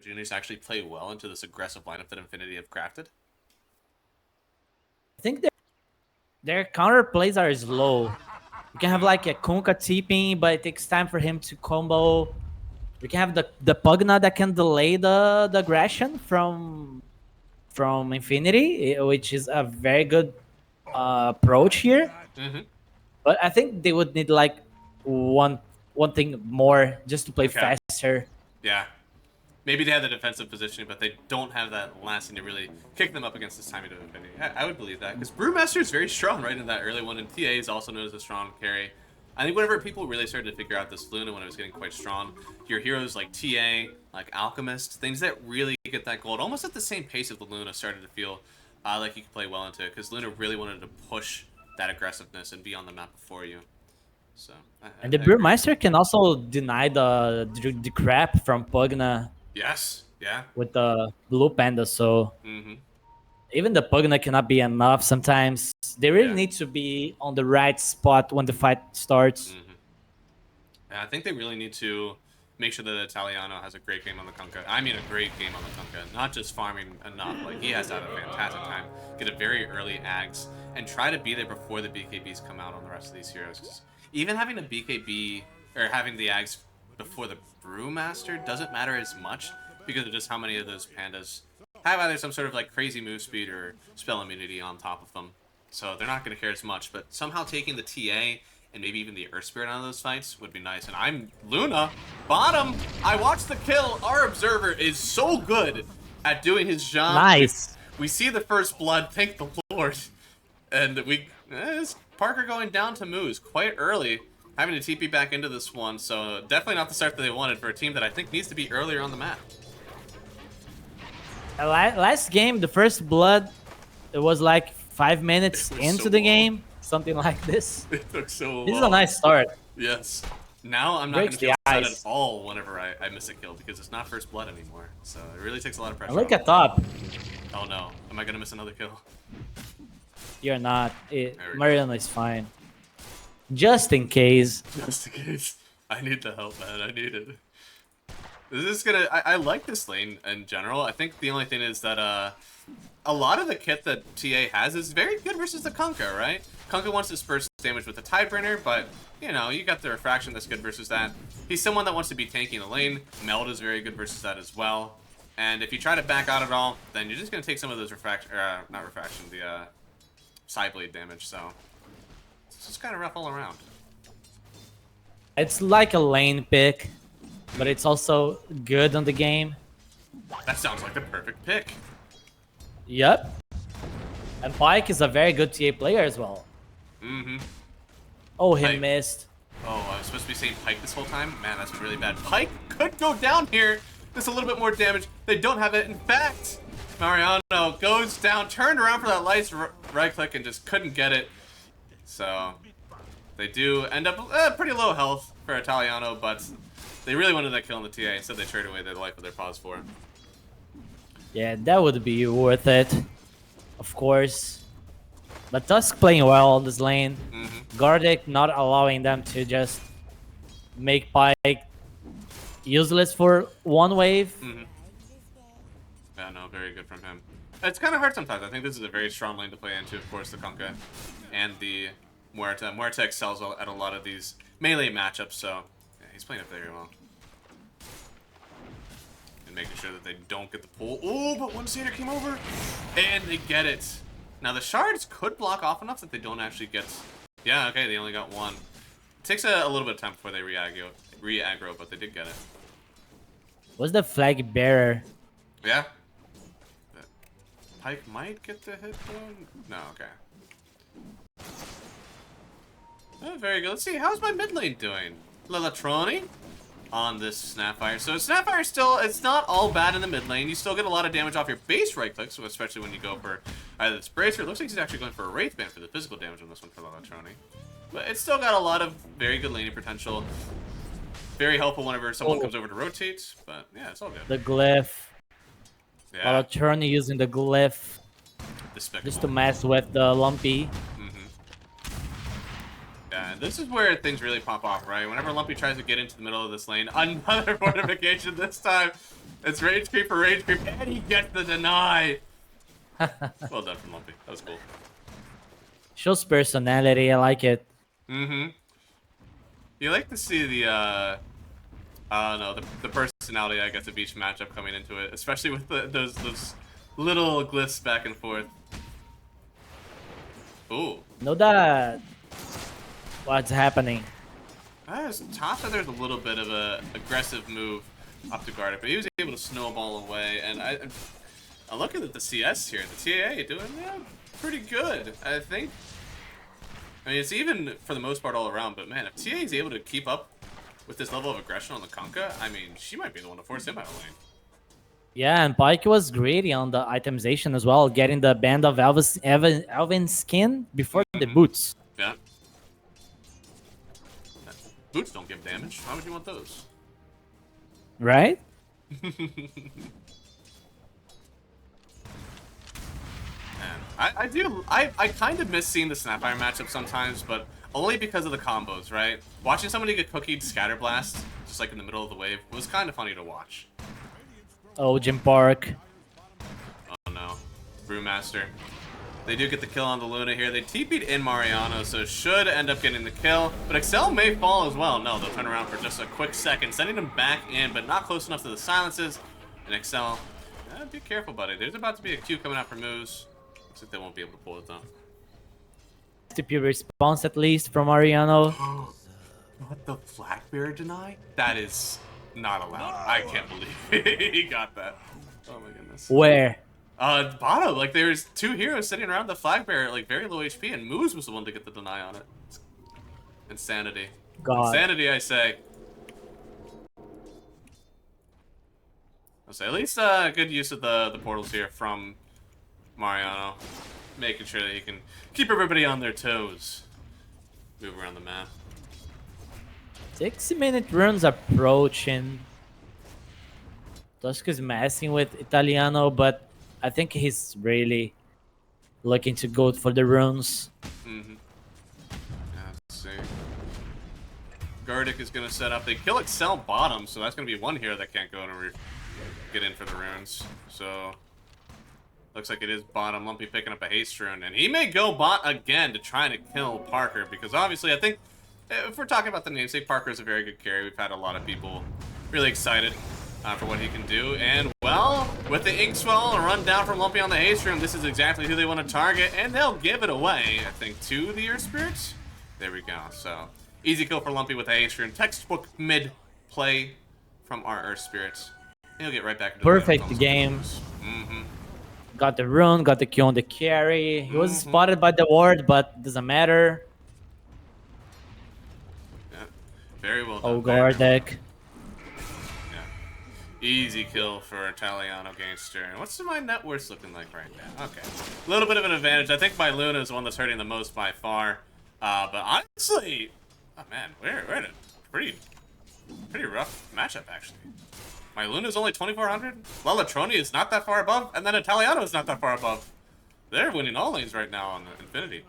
BocaJuniors actually play well into this aggressive lineup that Infinity have crafted? I think their counter plays are slow. You can have like a Kunkka TPing, but it takes time for him to combo. We can have the Pugna that can delay the aggression from Infinity, which is a very good approach here. Mm-hmm. But I think they would need like one thing more just to play faster. Yeah. Maybe they have the defensive positioning, but they don't have that last thing to really kick them up against this timing of Infinity. I would believe that, because Brewmaster is very strong right in that early one, and TA is also known as a strong carry. I think whenever people really started to figure out this Luna when it was getting quite strong, your heroes like TA, like Alchemist, things that really get that gold, almost at the same pace of the Luna, started to feel like you could play well into it, because Luna really wanted to push that aggressiveness and be on the map before you. So, and the Brewmeister can also deny the crap from Pugna. Yes, yeah. With the blue panda, so even the Pugna cannot be enough sometimes. They really need to be on the right spot when the fight starts. Yeah, I think they really need to make sure that Italiano has a great game on the Kunkka. I mean a great game on the Kunkka, not just farming enough. Like, he has to have a fantastic time, get a very early Ags, and try to be there before the BKBs come out on the rest of these heroes. 'Cause even having a BKB, or having the Ags before the Brewmaster doesn't matter as much, because of just how many of those pandas have either some sort of like crazy move speed or spell immunity on top of them. So they're not going to care as much, but somehow taking the TA and maybe even the Earth Spirit out of those fights would be nice. And I'm Luna, bottom. I watched the kill. Our observer is so good at doing his job. Nice. We see the first blood, thank the Lord. And Parker going down to Moose quite early, having to TP back into this one, so definitely not the start that they wanted for a team that I think needs to be earlier on the map. Last game, the first blood, it was like 5 minutes into the game, something like this. It took so long. This is a nice start. Yes. Now I'm not going to feel sad at all whenever I miss a kill, because it's not first blood anymore, so it really takes a lot of pressure. Look at top. Oh no, am I going to miss another kill? You're not. Mariano is fine. Just in case. Just in case. I need the help, man. I need it. This is gonna... I like this lane in general. I think the only thing is that a lot of the kit that TA has is very good versus the Kunkka, right? Kunkka wants to burst damage with the Tidebringer, but, you know, you got the Refraction that's good versus that. He's someone that wants to be tanking the lane. Meld is very good versus that as well. And if you try to back out at all, then you're just going to take some of those not Refraction, the Sideblade damage, so... It's just kind of rough all around. It's like a lane pick, but it's also good on the game. That sounds like the perfect pick. Yep. And Pyke is a very good TA player as well. Oh, he missed. Oh, I was supposed to be saying Pyke this whole time? Man, that's really bad. Pyke could go down here. Just a little bit more damage. They don't have it. In fact, Mariano goes down, turned around for that nice right click and just couldn't get it. So, they do end up pretty low health for Italiano, but they really wanted that kill in the TA. Instead, they traded away their life with their pause for him. Yeah, that would be worth it, of course. But Tusk playing well on this lane. Gardic not allowing them to just make Pyke useless for one wave. Yeah, no, very good from him. It's kind of hard sometimes. I think this is a very strong lane to play into, of course, the Kunkka and the Muerta. Muerta excels at a lot of these melee matchups, so yeah, he's playing it very well. And making sure that they don't get the pull. Oh, but one Satyr came over, and they get it. Now, the shards could block off enough that they don't actually get... Yeah, okay, they only got one. It takes a little bit of time before they re-aggro, but they did get it. What's the flag bearer? Yeah. Pyke might get the hit though? No, okay. Oh, very good. Let's see, how's my mid lane doing? Lelatroni on this Snapfire. So Snapfire still, it's not all bad in the mid lane. You still get a lot of damage off your base right clicks, so especially when you go for either this Bracer. It looks like he's actually going for a Wraith Band for the physical damage on this one for Lelatroni. But it's still got a lot of very good laning potential. Very helpful whenever someone comes over to rotate, but yeah, it's all good. The glyph. Yeah. Lelatroni using the glyph just to mess with the Lumpy. Yeah, Yeah, and this is where things really pop off, right? Whenever Lumpy tries to get into the middle of this lane, another fortification this time. It's rage creep for rage creep, and he gets the deny. Well done from Lumpy. That was cool. Shows personality. I like it. Mm-hmm. You like to see the, I don't know, the personality, I guess, of each matchup coming into it, especially with those little glyphs back and forth. Ooh. Know that what's happening. Tasha, there's a little bit of a aggressive move up to guard it, but he was able to snowball away. And I'm looking at the CS here. The TAA doing pretty good, I think. I mean, it's even for the most part all around, but man, if TA is able to keep up with this level of aggression on the Conca, I mean, she might be the one to force him out of lane. Yeah, and Pike was greedy on the itemization as well, getting the band of Elvin skin before the boots. Yeah. Boots don't give damage. Why would you want those? Right? I kind of miss seeing the Snapfire matchup sometimes, but only because of the combos, right? Watching somebody get cookied Scatterblast, just like in the middle of the wave, was kind of funny to watch. Oh, Jim Park. Oh no. Brewmaster. They do get the kill on the Luna here. They TP'd in Mariano, so should end up getting the kill. But Excel may fall as well. No, they'll turn around for just a quick second, sending him back in, but not close enough to the silences. And Excel, be careful, buddy. There's about to be a Q coming out for Moose. Looks like they won't be able to pull it down. TP response at least from Mariano. What the flag bearer deny? That is not allowed. I can't believe he got that. Oh my goodness. Where? Bottom. Like there's two heroes sitting around the flag bearer, like very low HP, and Moose was the one to get the deny on it. Insanity. God. Insanity, I say. I'll say at least good use of the portals here from Mariano, making sure that he can keep everybody on their toes. Move around the map. 60-minute runs approaching. Tosca's messing with Italiano, but I think he's really looking to go for the runes. Mm-hmm. Yeah, let's see. Gardic is going to set up. They kill Excel bottom, so that's going to be one hero that can't go and get in for the runes. So, looks like it is bottom. Lumpy picking up a haste rune, and he may go bot again to try to kill Parker, because obviously I think if we're talking about the namesake, Parker is a very good carry. We've had a lot of people really excited for what he can do. And, well, with the ink swell and run down from Lumpy on the haste room, this is exactly who they want to target. And they'll give it away, I think, to the Earth Spirits. There we go. So, easy kill for Lumpy with the haste room. Textbook mid play from our Earth Spirits. He'll get right back into perfect the game. Mm-hmm. Got the rune, got the kill on the carry. He was spotted by the ward, but doesn't matter. Very well done. Oh, Gardic. Yeah. Easy kill for Italiano Gangster. And what's my net worth looking like right now? Okay. A little bit of an advantage. I think my Luna is the one that's hurting the most by far. But honestly, oh man, we're in a pretty rough matchup, actually. My Luna is only 2,400. Lalatroni is not that far above. And then Italiano is not that far above. They're winning all lanes right now on the Infinity.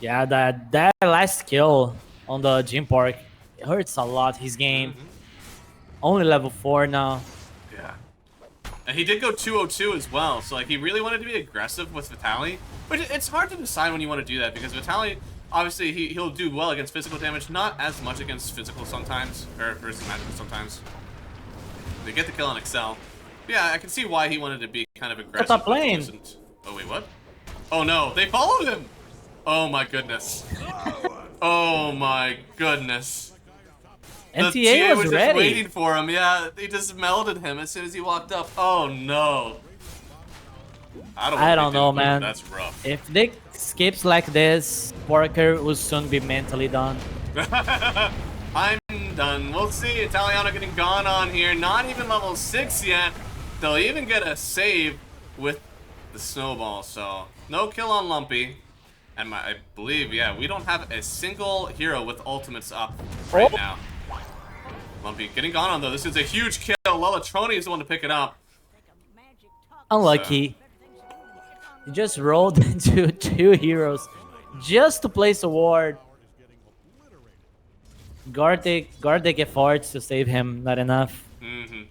Yeah, that last kill on the Gym Park, it hurts a lot his game. Only level 4 now. Yeah. And he did go 202 as well, so like he really wanted to be aggressive with Vitaly. But it's hard to decide when you want to do that, because Vitaly, obviously he'll do well against physical damage, not as much against physical sometimes, or versus magical sometimes. They get the kill on Excel. Yeah, I can see why he wanted to be kind of aggressive. Top lane. Oh wait, what? Oh no, they followed him! Oh my goodness. Oh my goodness. NTA was ready. Just waiting for him. Yeah, they just melded him as soon as he walked up. Oh no. I don't know, man. That's rough. If they skips like this, Parker will soon be mentally done. I'm done. We'll see. Italiano getting gone on here. Not even level 6 yet. They'll even get a save with the snowball. So no kill on Lumpy. And I believe, yeah, we don't have a single hero with ultimates up right now. Lumpy getting gone on, though. This is a huge kill. Lalatroni is the one to pick it up. Unlucky. He just rolled into 2 heroes. just to place a ward. Gardic efforts to save him, not enough. Mm-hmm.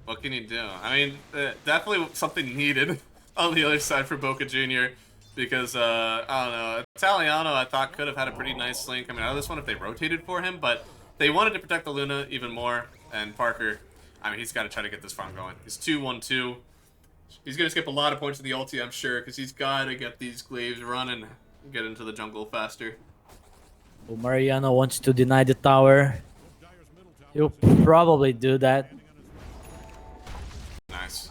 What can you do? I mean, definitely something needed on the other side for Boca Junior because, I don't know, Italiano I thought could have had a pretty nice link. I mean, out of this one if they rotated for him, but they wanted to protect the Luna even more, and Parker, I mean, he's got to try to get this farm going. He's 2-1-2. He's going to skip a lot of points in the ulti, I'm sure, because he's got to get these glaives running and get into the jungle faster. Oh, Mariano wants to deny the tower. He'll probably do that. Nice.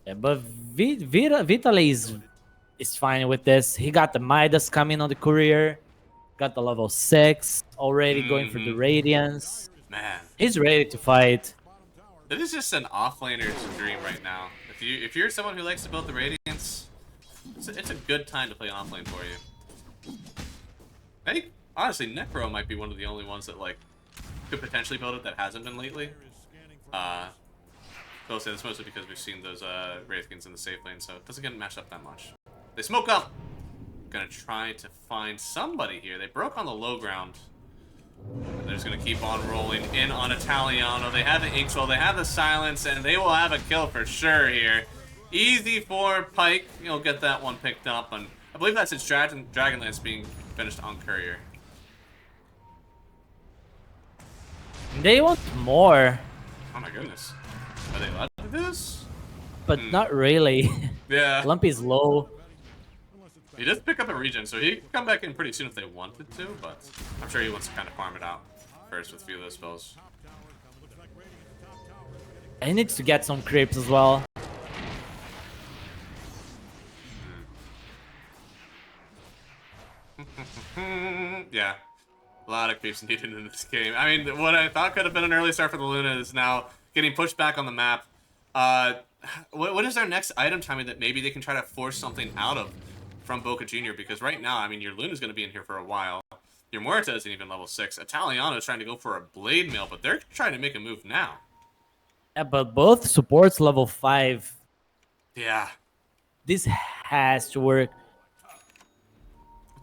Yeah, but Vitaly is fine with this. He got the Midas coming on the courier. Got the level 6. Already going for the Radiance. Man. He's ready to fight. This is just an offlaner's dream right now. If you're someone who likes to build the Radiance, it's a good time to play an offlane for you. I think, honestly, Necro might be one of the only ones that, like, could potentially build it that hasn't been lately. I'll say this mostly because we've seen those Wraithkins in the safe lane, so it doesn't get mashed up that much. They smoke up! Gonna try to find somebody here. They broke on the low ground. And they're just gonna keep on rolling in on Italiano. They have the Inkswell, they have the Silence, and they will have a kill for sure here. Easy for Pike. You'll get that one picked up, and I believe that's his Dragonlance being finished on Courier. They want more. Oh my goodness. Are they allowed to do this? But not really. Yeah. Lumpy's low. He does pick up a regen, so he can come back in pretty soon if they wanted to, but I'm sure he wants to kind of farm it out first with a few of those spells. He needs to get some creeps as well. Yeah. A lot of creeps needed in this game. I mean, what I thought could have been an early start for the Luna is now getting pushed back on the map. What is their next item timing that maybe they can try to force something out of from Boca Junior? Because right now, I mean, your Luna's going to be in here for a while. Your Morita isn't even level 6. Italiano is trying to go for a Blade Mail, but they're trying to make a move now. Yeah, but both supports level 5. Yeah. This has to work.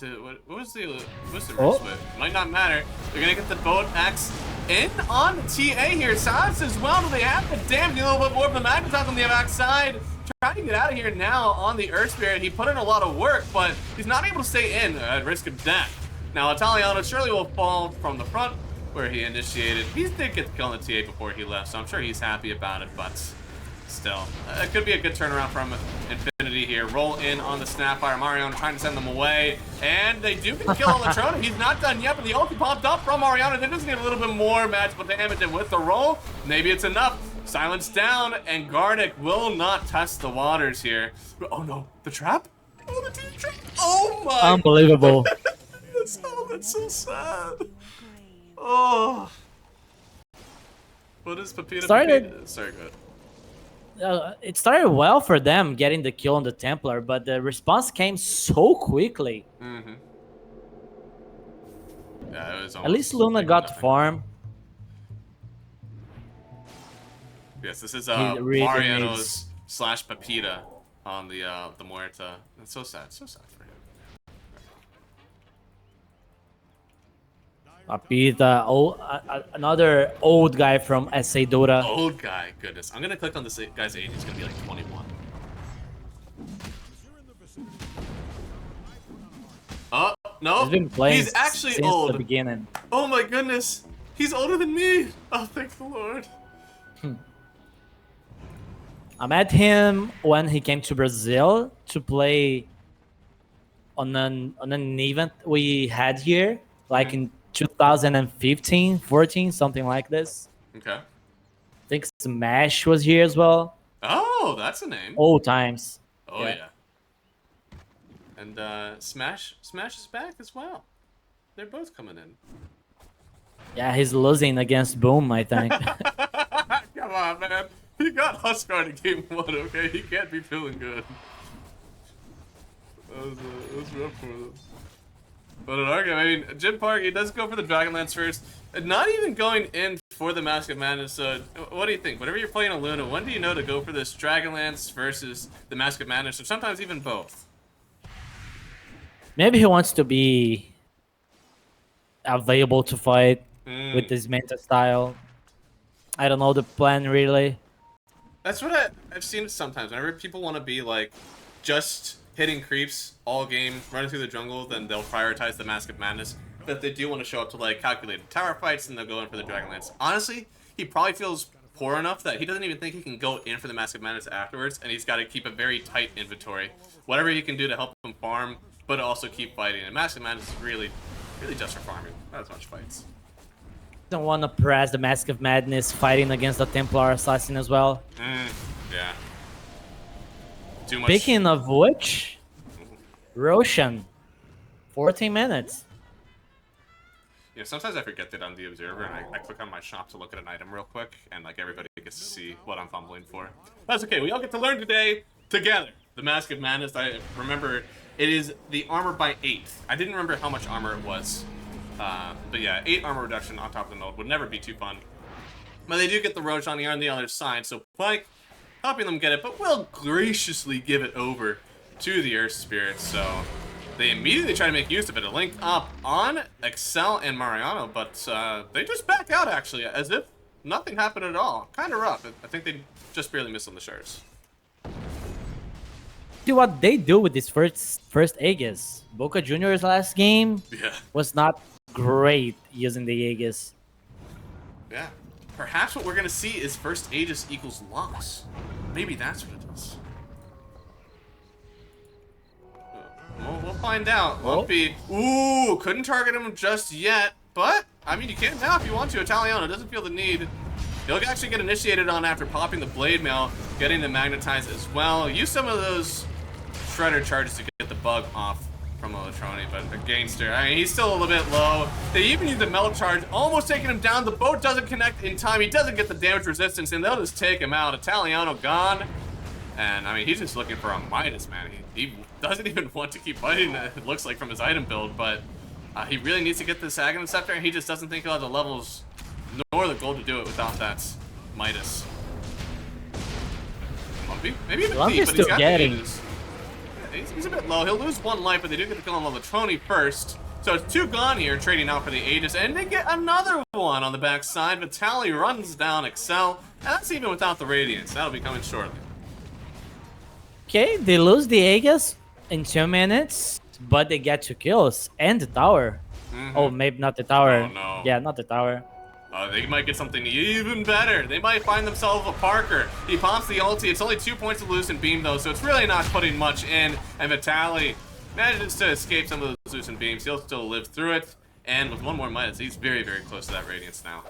What was the risk split? Might not matter. They're gonna get the boat axe in on TA here. Silence as well. Do they have the damn a little bit more of the Magnetok on the backside? Trying to get out of here now on the Earth Spirit. He put in a lot of work, but he's not able to stay in at risk of death. Now Italiano surely will fall from the front where he initiated. He did get the kill on the TA before he left, so I'm sure he's happy about it, but still, it could be a good turnaround from Infinity here. Roll in on the Snapfire. Mariano trying to send them away. And they do get the kill on Latrona. He's not done yet, but the ulti popped up from Mariano. They just need a little bit more magical damage, and with the roll, maybe it's enough. Silence down, and Garnick will not test the waters here. Oh no, the trap? Oh, the team trap. Oh my. Unbelievable. That's so sad. Oh. What is Pepita? Sorry, good. It started well for them getting the kill on the Templar, but the response came so quickly. Mm-hmm. Yeah, it was at least Luna got to farm. Yes, this is really Mariano's / Pepita on the Muerta. It's so sad for him. Pepita, another old guy from SA Dota. Old guy, goodness. I'm gonna click on this guy's age. He's gonna be like 21. Oh no! He's been playing. He's actually since old. The beginning. Oh my goodness! He's older than me. Oh, thank the Lord. I met him when he came to Brazil to play on an event we had here, like in 2015, 14, something like this. Okay. I think Smash was here as well. Oh, that's a name. Old times. Oh yeah. And Smash is back as well. They're both coming in. Yeah, he's losing against Boom, I think. Come on, man. He got Huskar in game 1, okay? He can't be feeling good. That was rough for them. But in our game, I mean, Jim Park, he does go for the Dragonlance first. Not even going in for the Mask of Madness. So, what do you think? Whenever you're playing a Luna, when do you know to go for this Dragonlance versus the Mask of Madness, or sometimes even both? Maybe he wants to be available to fight with Mm. his meta style. I don't know the plan really. That's what I've seen sometimes. Whenever people want to be like just hitting creeps all game, running through the jungle, then they'll prioritize the Mask of Madness. But they do want to show up to like calculated tower fights, and they'll go in for the Dragonlance. Honestly, he probably feels poor enough that he doesn't even think he can go in for the Mask of Madness afterwards, and he's got to keep a very tight inventory. Whatever he can do to help him farm, but also keep fighting. And Mask of Madness is really just for farming, not as much fights. Don't want to press the Mask of Madness fighting against the Templar Assassin as well. Yeah. Too much. Speaking of which, Roshan, 14 minutes. Yeah, sometimes I forget that I'm the observer, and I click on my shop to look at an item real quick, and like everybody gets to see what I'm fumbling for. That's okay. We all get to learn today together. The Mask of Madness. I remember it is the armor by 8. I didn't remember how much armor it was, but yeah, 8 armor reduction on top of the node would never be too fun. But they do get the Roshan here on the other side, so Plank helping them get it, but will graciously give it over to the Earth Spirit. So they immediately try to make use of it. A link up on Excel and Mariano, but they just back out, actually, as if nothing happened at all. Kind of rough. I think they just barely missed on the shards. See what they do with this first Aegis. BocaJuniors last game was not great using the Aegis. Yeah. Perhaps what we're going to see is first Aegis equals loss. Maybe that's what it is. We'll find out. Won't be. Ooh, couldn't target him just yet. But, I mean, you can now if you want to. Italiano doesn't feel the need. He'll actually get initiated on after popping the Blade Mail, getting the Magnetize as well. Use some of those Shredder charges to get the bug off from Electroni, but against her, I mean, he's still a little bit low. They even use the Melt Charge, almost taking him down. The boat doesn't connect in time. He doesn't get the damage resistance, and they'll just take him out. Italiano gone. And, I mean, he's just looking for a Midas, man. He doesn't even want to keep fighting, it looks like, from his item build, but he really needs to get this Aghanim Scepter, and he just doesn't think he'll have the levels nor the gold to do it without that Midas. Maybe even Lumpy's deep, but he's got getting. He's a bit low. He'll lose 1 life, but they do get the kill on Electroni first. So it's 2 gone here, trading out for the Aegis, and they get another one on the backside. Vitali runs down Excel, and that's even without the Radiance. That'll be coming shortly. Okay, they lose the Aegis in 2 minutes, but they get 2 kills and the tower. Oh, maybe not the tower. Oh, no. Yeah, not the tower. They might get something even better. They might find themselves a Parker. He pops the ulti. It's only 2 points of Lucent Beam, though, so it's really not putting much in. And Vitali manages to escape some of those Lucent Beams. He'll still live through it. And with 1 more Midas, he's very, very close to that Radiance now.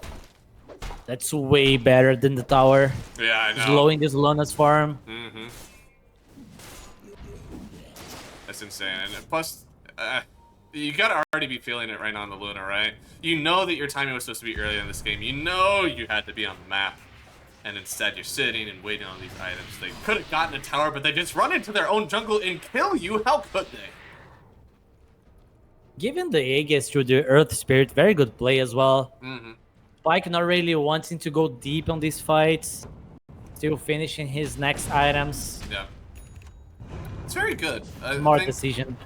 That's way better than the tower. Yeah, I know. Slowing this Luna's farm. That's insane. And plus, you gotta already be feeling it right now on the Luna, right? You know that your timing was supposed to be earlier in this game. You know you had to be on the map. And instead you're sitting and waiting on these items. They could have gotten a tower, but they just run into their own jungle and kill you. How could they? Given the Aegis through the Earth Spirit, very good play as well. Spike not really wanting to go deep on these fights. Still finishing his next items. Yeah. It's very good. Smart decision.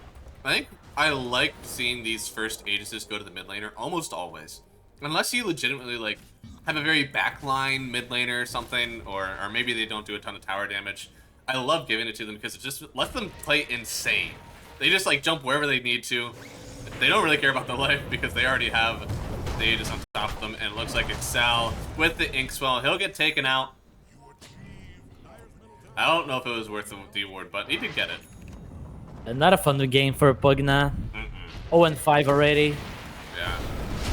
I think I like seeing these first Aegises go to the mid laner almost always. Unless you legitimately like have a very backline mid laner or something, or maybe they don't do a ton of tower damage. I love giving it to them because it just lets them play insane. They just like jump wherever they need to. They don't really care about the life because they already have the Aegis on top of them, and it looks like Excel with the Inkswell. He'll get taken out. I don't know if it was worth the award, but he did get it. Not a fun game for Pugna. 0-5 already. Yeah.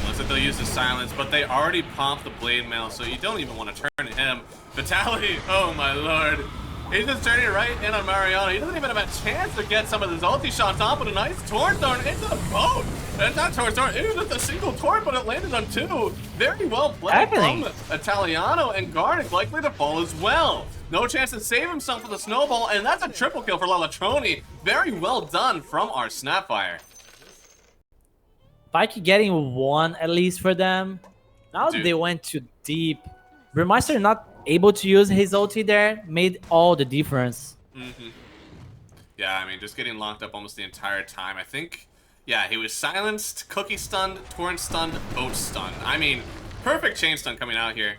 Looks like they'll use the silence, but they already popped the Blade Mail, so you don't even want to turn to him. Vitali, oh my lord. He's just turning it right in on Mariano. He doesn't even have a chance to get some of his ulti shots off, but a nice Torn Thorn into the boat. It's not Torn Thorn, it was just a single Torn, but it landed on 2. Very well played from Italiano, and Garnick likely to fall as well. No chance to save himself with a snowball, and that's a triple kill for Electroni. Very well done from our Snapfire. Spike getting 1 at least for them. Now Dude. they went too deep. Brewmaster not able to use his ulti there made all the difference. Yeah, I mean, just getting locked up almost the entire time. I think, yeah, he was silenced, cookie stunned, torrent stunned, oat stunned. I mean, perfect chain stun coming out here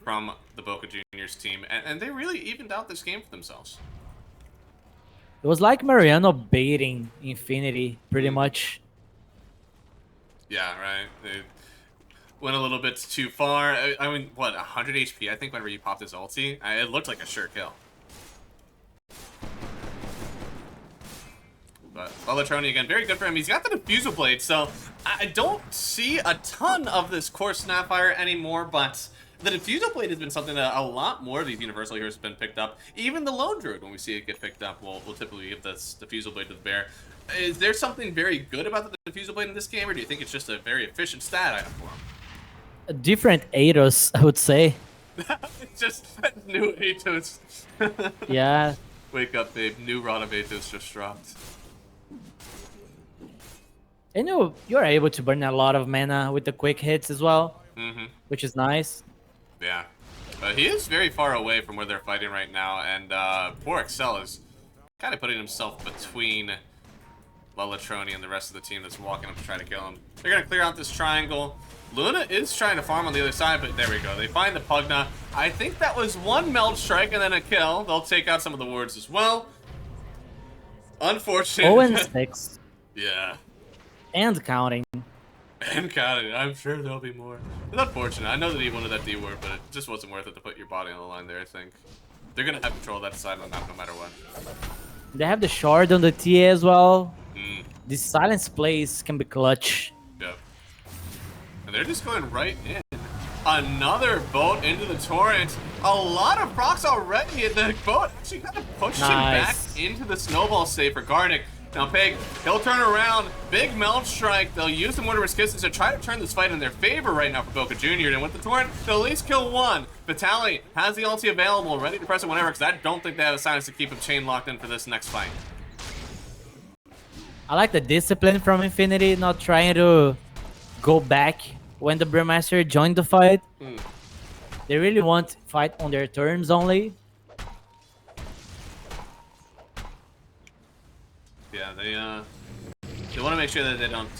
from the BocaJuniors team, and they really evened out this game for themselves. It was like Mariano baiting Infinity, pretty much. Yeah, right. They went a little bit too far. I mean, what, 100 HP, I think, whenever you popped his ulti? It looked like a sure kill. But BocaJuniors, again, very good for him. He's got the Diffusal Blade, so I don't see a ton of this core Snapfire anymore, but the Diffusal Blade has been something that a lot more of these Universal heroes have been picked up. Even the Lone Druid, when we see it get picked up, we'll typically give this Diffusal Blade to the Bear. Is there something very good about the Diffusal Blade in this game, or do you think it's just a very efficient stat item for him? A different Atos, I would say. It's just new Atos. Yeah. Wake up, babe. New Rod of Atos just dropped. And you're able to burn a lot of mana with the quick hits as well, which is nice. Yeah. But he is very far away from where they're fighting right now, and poor Excel is kind of putting himself between BocaJuniors and the rest of the team that's walking up to try to kill him. They're going to clear out this triangle. Luna is trying to farm on the other side, but there we go. They find the Pugna. I think that was one Meld Strike and then a kill. They'll take out some of the wards as well. Unfortunate. 0 and 6. Yeah. And counting. And counting. I'm sure there'll be more. It's unfortunate. I know that he wanted that D word, but it just wasn't worth it to put your body on the line there, I think. They're going to have control of that side on that no matter what. They have the shard on the TA as well. These silence plays can be clutch. Yep. And they're just going right in. Another boat into the torrent. A lot of procs already. The boat actually kind of pushed him back into the snowball save for Garnick. Now Peg, he'll turn around. Big Meld Strike. They'll use the Mortimer's Kisses to try to turn this fight in their favor right now for BocaJuniors. And with the torrent, they'll at least kill one. Vitali has the ulti available, ready to press it whenever, because I don't think they have a silence to keep him chain locked in for this next fight. I like the discipline from Infinity, not trying to go back when the Brewmaster joined the fight. They really want to fight on their terms only. Yeah, they want to make sure that they don't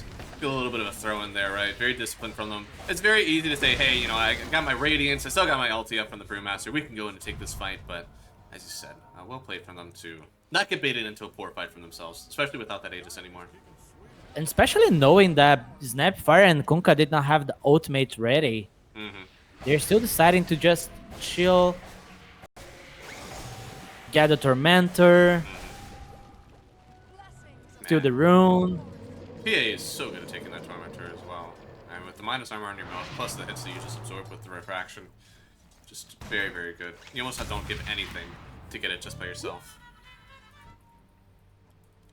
feel a little bit of a throw in there, right? Very disciplined from them. It's very easy to say, hey, you know, I got my Radiance, I still got my ulti up from the Brewmaster. We can go in and take this fight, but as you said, well played from them to not get baited into a poor fight from themselves, especially without that Aegis anymore. And especially knowing that Snapfire and Kunkka did not have the ultimate ready. They're still deciding to just chill, get the Tormentor, steal the rune. PA is so good at taking that Tormentor as well. And with the minus armor on your mouth, plus the hits that you just absorb with the refraction, just very, very good. You almost don't give anything to get it just by yourself.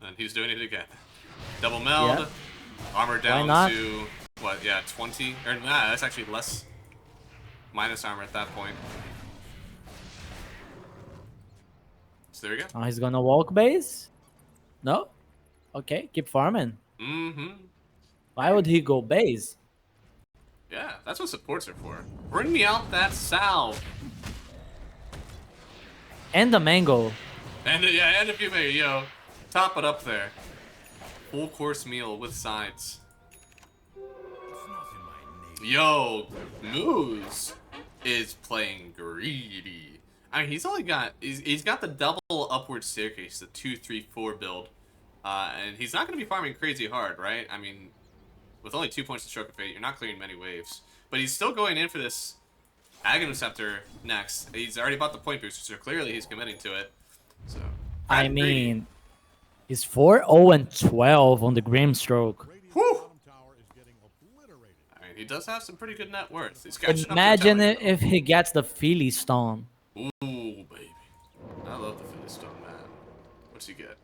And he's doing it again. Double meld, Yeah. armor down not? to, what, yeah, 20? Or nah, that's actually less minus armor at that point. So there we go. Oh, he's gonna walk base? No? Okay, keep farming. Why would he go base? Yeah, that's what supports are for. Bring me out that salve. And the mango. And yeah, and if you may, yo, top it up there. Full course meal with sides. Yo, Moose is playing greedy. I mean, he's only got he's got the double upward staircase, the 2-3-4 build, and he's not going to be farming crazy hard, right? I mean, with only 2 points to Stroke of Fate, you're not clearing many waves, but he's still going in for this Aghanim Scepter next. He's already bought the point booster, so clearly he's committing to it. So I mean, he's 4-0-12 on the Grimstroke. whew. I mean, he does have some pretty good net worth. He's catching up to Imagine Italiano. if he gets the Philly Stone. Ooh, baby. I love the Philly Stone, man. What's he get?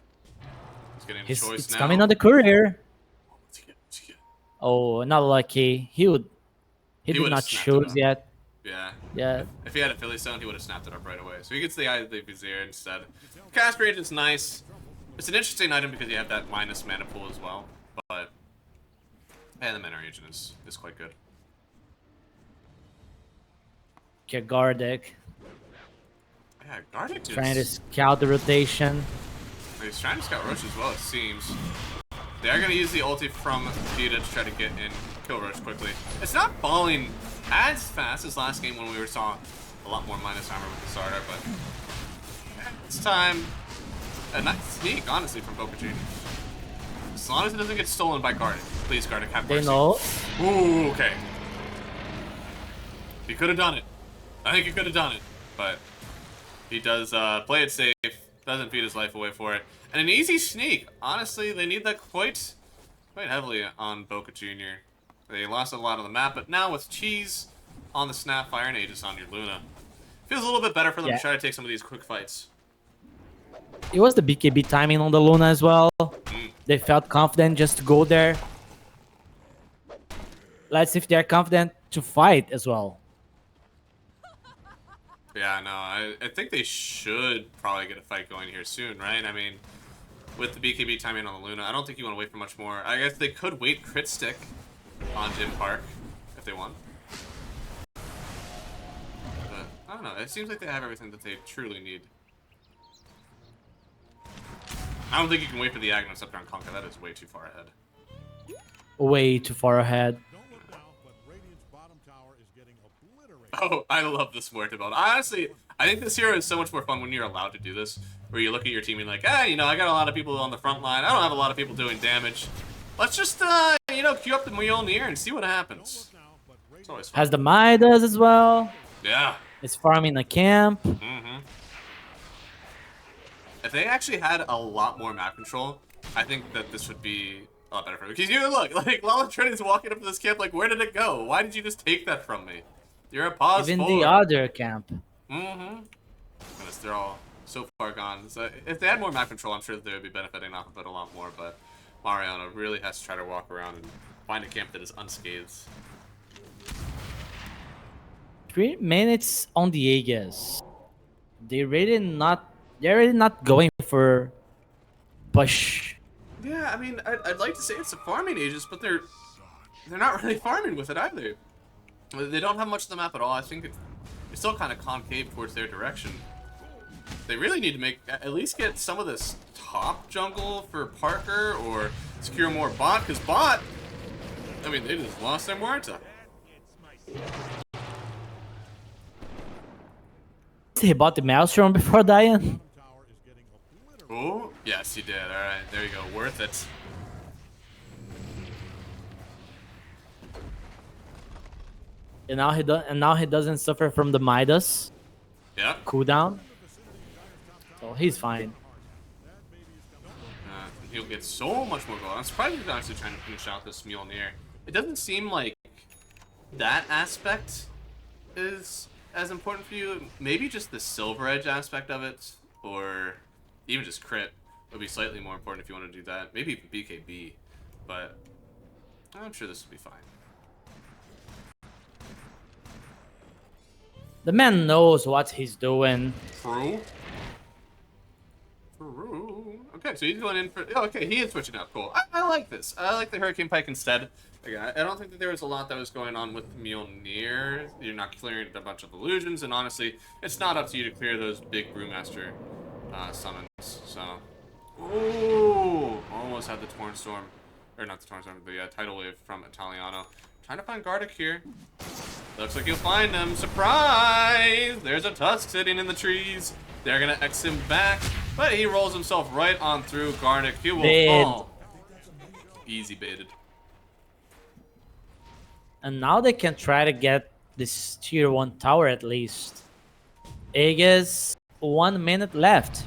He's getting a choice It's now. coming on the courier. What's he get? What's he get? Oh, not lucky. He did would've not snapped it choose up. yet. Yeah. Yeah. If he had a Philly Stone, he would have snapped it up right away. So he gets the Eye of the Vizier instead. Cast Rage is nice. It's an interesting item because you have that minus mana pool as well. But, man, the mana region is quite good. Okay, Gardic Yeah, Gardic trying to is... scout the rotation. He's trying to scout Roach as well, it seems. They are going to use the ulti from Vita to try to get in, kill Roach quickly. It's not falling as fast as last game when we saw a lot more minus armor with the starter, but this time, a nice sneak, honestly, from BocaJuniors. As long as it doesn't get stolen by Gardic. Please, Gardic, have mercy. They know. Ooh, okay. He could have done it. I think he could have done it, but he does play it safe, doesn't feed his life away for it. And an easy sneak. Honestly, they need that quite heavily on BocaJunior. They lost a lot of the map, but now with Cheese on the Snapfire and Aegis on your Luna, feels a little bit better for them to try to take some of these quick fights. It was the BKB timing on the Luna as well. They felt confident just to go there. Let's see if they're confident to fight as well. Yeah, no, I think they should probably get a fight going here soon, right? I mean, with the BKB timing on the Luna, I don't think you want to wait for much more. I guess they could wait crit stick on Jim Park if they want. But, I don't know, it seems like they have everything that they truly need. I don't think you can wait for the Aghanim Scepter on Conka. That is way too far ahead. Way too far ahead. Oh, I love this Muerte build. Honestly, I think this hero is so much more fun when you're allowed to do this. Where you look at your team and like, hey, you know, I got a lot of people on the front line. I don't have a lot of people doing damage. Let's just, you know, queue up the Mjolnir and see what happens. It's always fun. Has the Midas as well. Yeah. It's farming the camp. If they actually had a lot more map control, I think that this would be a lot better for me. Because you look, like, Lala Trinity's walking up to this camp like, where did it go? Why did you just take that from me? You're a pause Even forward. the other camp. Goodness, they're all so far gone. So if they had more map control, I'm sure that they would be benefiting off of it a lot more. But Mariano really has to try to walk around and find a camp that is unscathed. 3 minutes on the Aegis. They're really not going for push. Yeah, I mean, I'd like to say it's a farming Aegis, but they're not really farming with it either. They don't have much of the map at all. I think it's still kind of concave towards their direction. They really need to at least get some of this top jungle for Parker or secure more bot, because bot, I mean, they just lost their Muerta. He bought the Maelstrom before dying. Oh, yes, he did. All right, there you go. Worth it. And now he doesn't suffer from the Midas. Yeah. Cooldown. So he's fine. He'll get so much more gold. I'm surprised he's actually trying to finish out this Mjolnir. It doesn't seem like that aspect is as important for you. Maybe just the Silver Edge aspect of it, or even just crit would be slightly more important if you want to do that. Maybe even BKB, but I'm sure this will be fine. The man knows what he's doing. True. Okay, so he's going in for... Oh, okay, he is switching up. Cool. I like this. I like the Hurricane Pike instead. Again, I don't think that there was a lot that was going on with Mjolnir. You're not clearing a bunch of illusions, and honestly, it's not up to you to clear those big Brewmaster summons. So... Ooh! Almost had the Torn Storm. Or not the Torn Storm, the Tidal Wave from Italiano. Trying to find Gardic here. Looks like you'll find him. Surprise! There's a Tusk sitting in the trees. They're gonna X him back, but he rolls himself right on through Gardic. He will fall. Easy baited. And now they can try to get this tier 1 tower at least. Aegis, 1 minute left.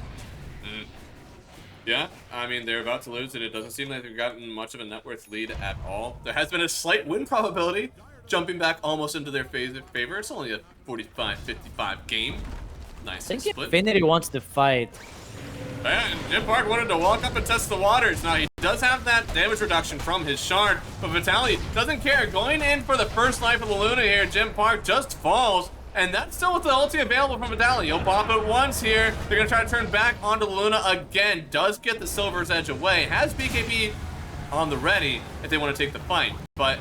Yeah, I mean, they're about to lose it. It doesn't seem like they've gotten much of a net worth lead at all. There has been a slight win probability, jumping back almost into their favor. It's only a 45-55 game. Nice I think split. Infinity wants to fight. And Jim Park wanted to walk up and test the waters. Now, he does have that damage reduction from his shard, but Vitaly doesn't care. Going in for the first life of the Luna here, Jim Park just falls. And that's still with the ulti available from Vitaly. He'll pop it once here. They're going to try to turn back onto Luna again. Does get the Silver's Edge away. Has BKB on the ready if they want to take the fight. But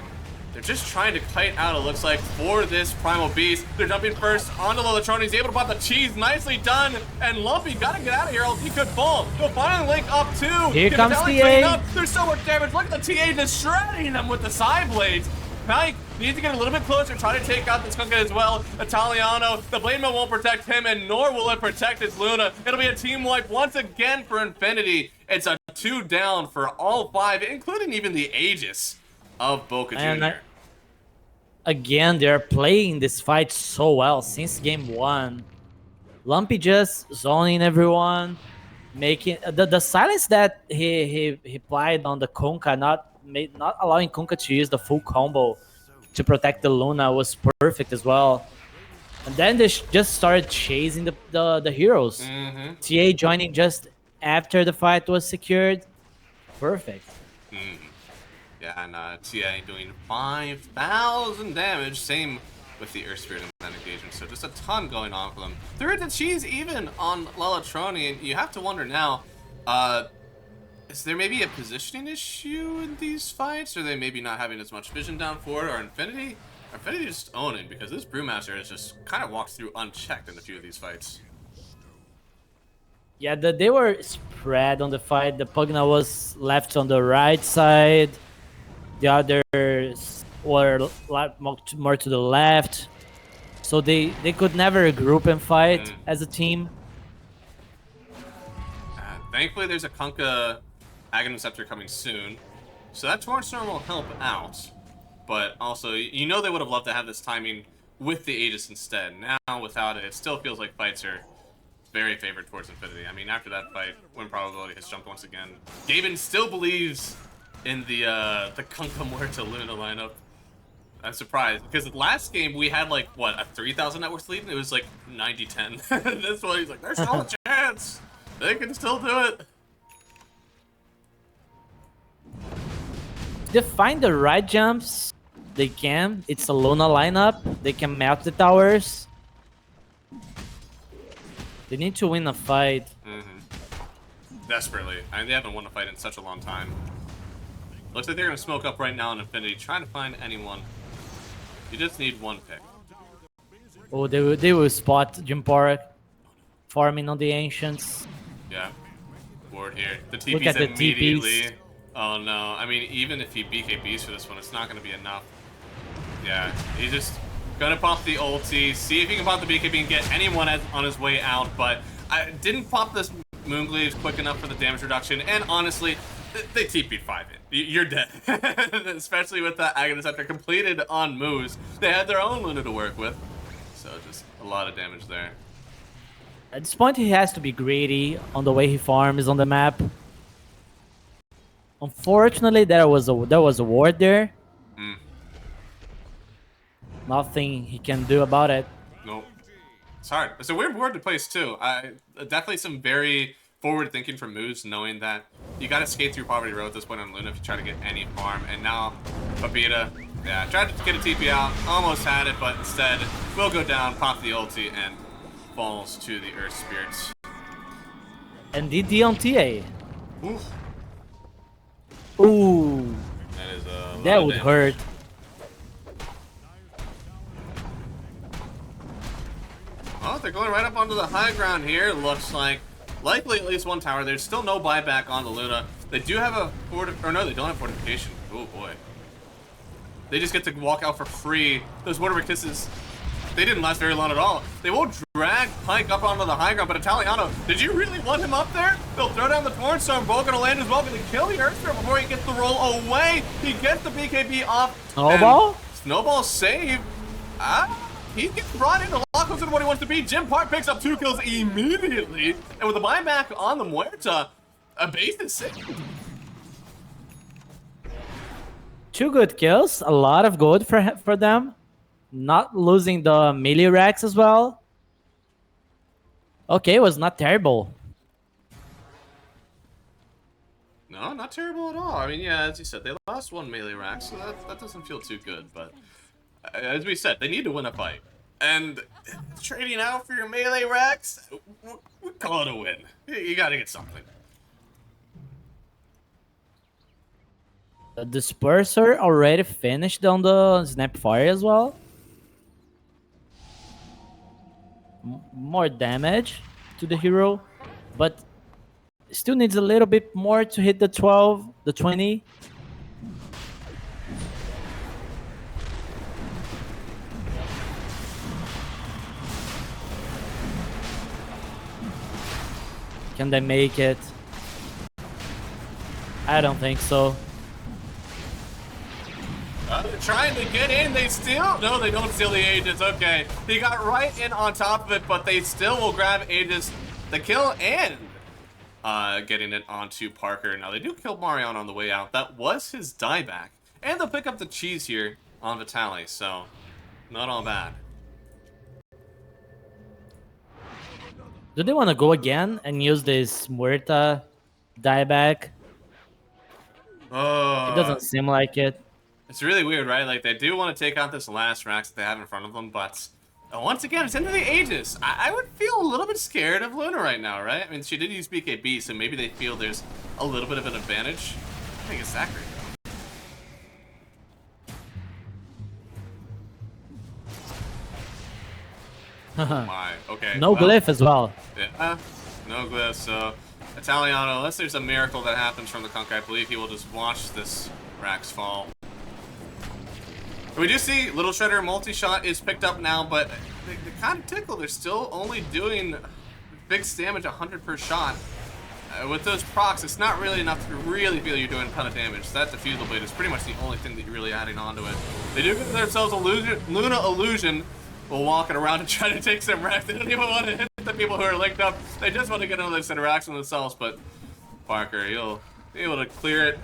They're just trying to kite out, it looks like, for this Primal Beast. They're jumping first onto Lolatroni. He's able to pop the cheese. Nicely done. And Lumpy gotta get out of here else he could fall. They'll finally link up too. Here comes TA. There's so much damage. Look at the TA just shredding them with the side blades. Pike needs to get a little bit closer, try to take out this Kunkka as well. Italiano, the Blade Mill won't protect him, and nor will it protect his Luna. It'll be a team wipe once again for Infinity. It's a 2 down for all 5, including even the Aegis of BocaJuniors. Again, they're playing this fight so well since game 1. Lumpy just zoning everyone, making the silence that he applied on the Kunkka, not allowing Kunkka to use the full combo to protect the Luna was perfect as well. And then they just started chasing the heroes. TA joining just after the fight was secured. Perfect. Yeah, and TA doing 5,000 damage. Same with the Earth Spirit in that engagement. So just a ton going on for them. They're the cheese even on Lolatroni, and you have to wonder now, is there maybe a positioning issue in these fights? Or they maybe not having as much vision down forward, or Infinity? Infinity just owning, because this Brewmaster has just kind of walked through unchecked in a few of these fights. Yeah, they were spread on the fight. The Pugna was left on the right side. The others were more to the left. So they could never group and fight as a team. Thankfully, there's a Kunkka Aghanim Scepter coming soon. So that Torrent Storm will help out. But also, you know they would have loved to have this timing with the Aegis instead. Now, without it, it still feels like fights are very favored towards Infinity. I mean, after that fight, win probability has jumped once again. Gavin still believes in the Kunkka Muerta Luna lineup. I'm surprised, because the last game we had like, what, a 3,000 net worth lead, and it was like 90-10. This one, he's like, there's still a chance! They can still do it! They find the right jumps, they can. It's a Luna lineup. They can map the towers. They need to win a fight. Desperately. I mean, they haven't won a fight in such a long time. Looks like they're going to smoke up right now in Infinity, trying to find anyone. You just need one pick. Oh, they will spot Jim Park farming on the Ancients. Yeah. Ward here. The Look TP's at the immediately. TPs. Oh no. I mean, even if he BKBs for this one, it's not going to be enough. Yeah. He's just going to pop the ulti, see if he can pop the BKB and get anyone on his way out. But I didn't pop this Moongleaves quick enough for the damage reduction. And honestly, they TP'd 5 in. You're dead. Especially with that Aghanim Scepter completed on Moose. They had their own Luna to work with. So just a lot of damage there. At this point, he has to be greedy on the way he farms on the map. Unfortunately, there was a ward there. Nothing he can do about it. Nope. It's hard. It's a weird ward to place too. Definitely some very forward thinking from Moose, knowing that you got to skate through Poverty Road at this point on Luna if you try to get any farm. And now, Babita, yeah, tried to get a TP out, almost had it, but instead will go down, pop the ulti, and falls to the Earth Spirits. And DD on TA. Oof. Ooh. That is a That would hurt. Oh, they're going right up onto the high ground here. Looks like likely at least one tower. There's still no buyback on the Luna. They do have a or no, they don't have fortification. Oh boy. They just get to walk out for free. Those Water Kisses, they didn't last very long at all. They will drag Pike up onto the high ground, but Italiano, did you really want him up there? They'll throw down the Torrent Storm. Bo gonna land as well. Gonna kill the Earth Storm before he gets the roll away. He gets the BKB off. Snowball? Snowball save. He's getting brought in to lock closer to what he wants to be. Jim Park picks up 2 kills immediately. And with a buyback on the Muerta, a base is saved. 2 good kills, a lot of gold for them. Not losing the melee racks as well. Okay, it was not terrible. No, not terrible at all. I mean, yeah, as you said, they lost 1 melee rack, so that doesn't feel too good. But as we said, they need to win a fight. And trading out for your melee racks, we call it a win. You gotta get something. The disperser already finished on the Snapfire as well. More damage to the hero, but still needs a little bit more to hit the 12, the 20. Can they make it? I don't think so. They're trying to get in. They steal. No, they don't steal the Aegis. Okay. He got right in on top of it, but they still will grab Aegis, the kill, and getting it onto Parker. Now, they do kill Marion on the way out. That was his dieback. And they'll pick up the cheese here on Vitaly, so not all bad. Do they want to go again and use this Muerta dieback? It doesn't seem like it. It's really weird, right? Like, they do want to take out this last Rax that they have in front of them, but once again, it's into the Aegis. I would feel a little bit scared of Luna right now, right? I mean, she did use BKB, so maybe they feel there's a little bit of an advantage. I think it's Zachary, though. Oh my, okay. No glyph as well. Yeah, no glyph, so Italiano, unless there's a miracle that happens from the Kunk, I believe he will just watch this Rax fall. We do see Little Shredder multi-shot is picked up now, but they kind of tickle. They're still only doing fixed damage 100 per shot. With those procs, it's not really enough to really feel you're doing a ton of damage. That Diffusal Blade is pretty much the only thing that you're really adding onto it. They do give themselves a Luna Illusion while walking around and trying to take some wreck. They don't even want to hit the people who are linked up. They just want to get another interaction with themselves, but Parker, he'll be able to clear it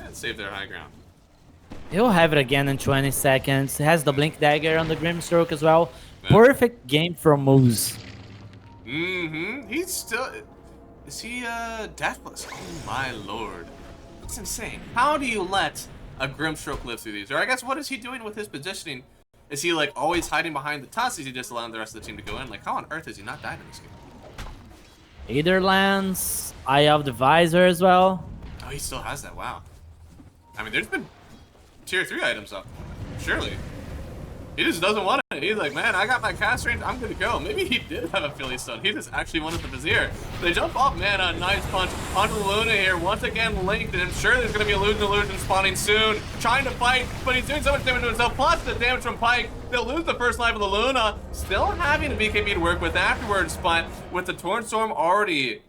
and save their high ground. He'll have it again in 20 seconds. He has the Blink Dagger on the Grimstroke as well. Yeah. Perfect game from Moose. He's still... Is he, deathless? Oh my lord. That's insane. How do you let a Grimstroke live through these? Or I guess, what is he doing with his positioning? Is he, like, always hiding behind the tusk? Is he just allowing the rest of the team to go in? Like, how on earth has he not died in this game? Either lands, Eye of the Visor as well. Oh, he still has that. Wow. I mean, there's been tier 3 items up. Surely. He just doesn't want it. He's like, man, I got my cast range. I'm going to go. Maybe he did have a Philly Stone. He just actually wanted the Vizier. They jump off, man, a nice punch onto Luna here. Once again linked, and I'm sure there's going to be illusion spawning soon. Trying to fight, but he's doing so much damage to himself. Plus the damage from Pike. They'll lose the first life of the Luna. Still having a BKB to work with afterwards, but with the Torn Storm already...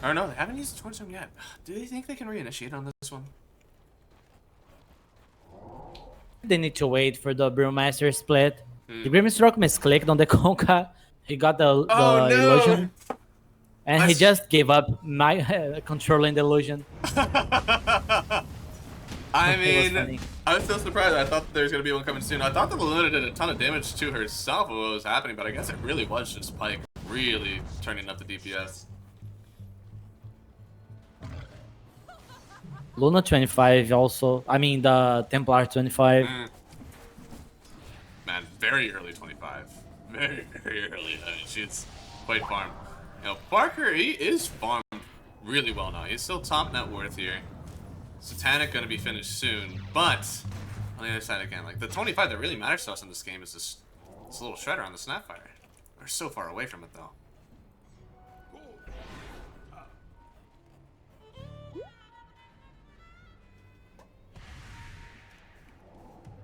Or no, they haven't used the Torn Storm yet. Do they think they can reinitiate on this one? They need to wait for the Brewmaster split. The Grimstroke misclicked on the Conca. He got the illusion. And he just gave up controlling the illusion. I mean, I was so surprised. I thought there was going to be one coming soon. I thought the Luna did a ton of damage to herself with what was happening, but I guess it really was just Pike really turning up the DPS. Luna 25 also. I mean, the Templar 25. Man, very early 25. Very, very early. I mean, she's quite farmed. You know, Parker, he is farmed really well now. He's still top net worth here. Satanic gonna be finished soon, but on the other side again, like the 25 that really matters to us in this game is this little shredder on the Snapfire. We're so far away from it though.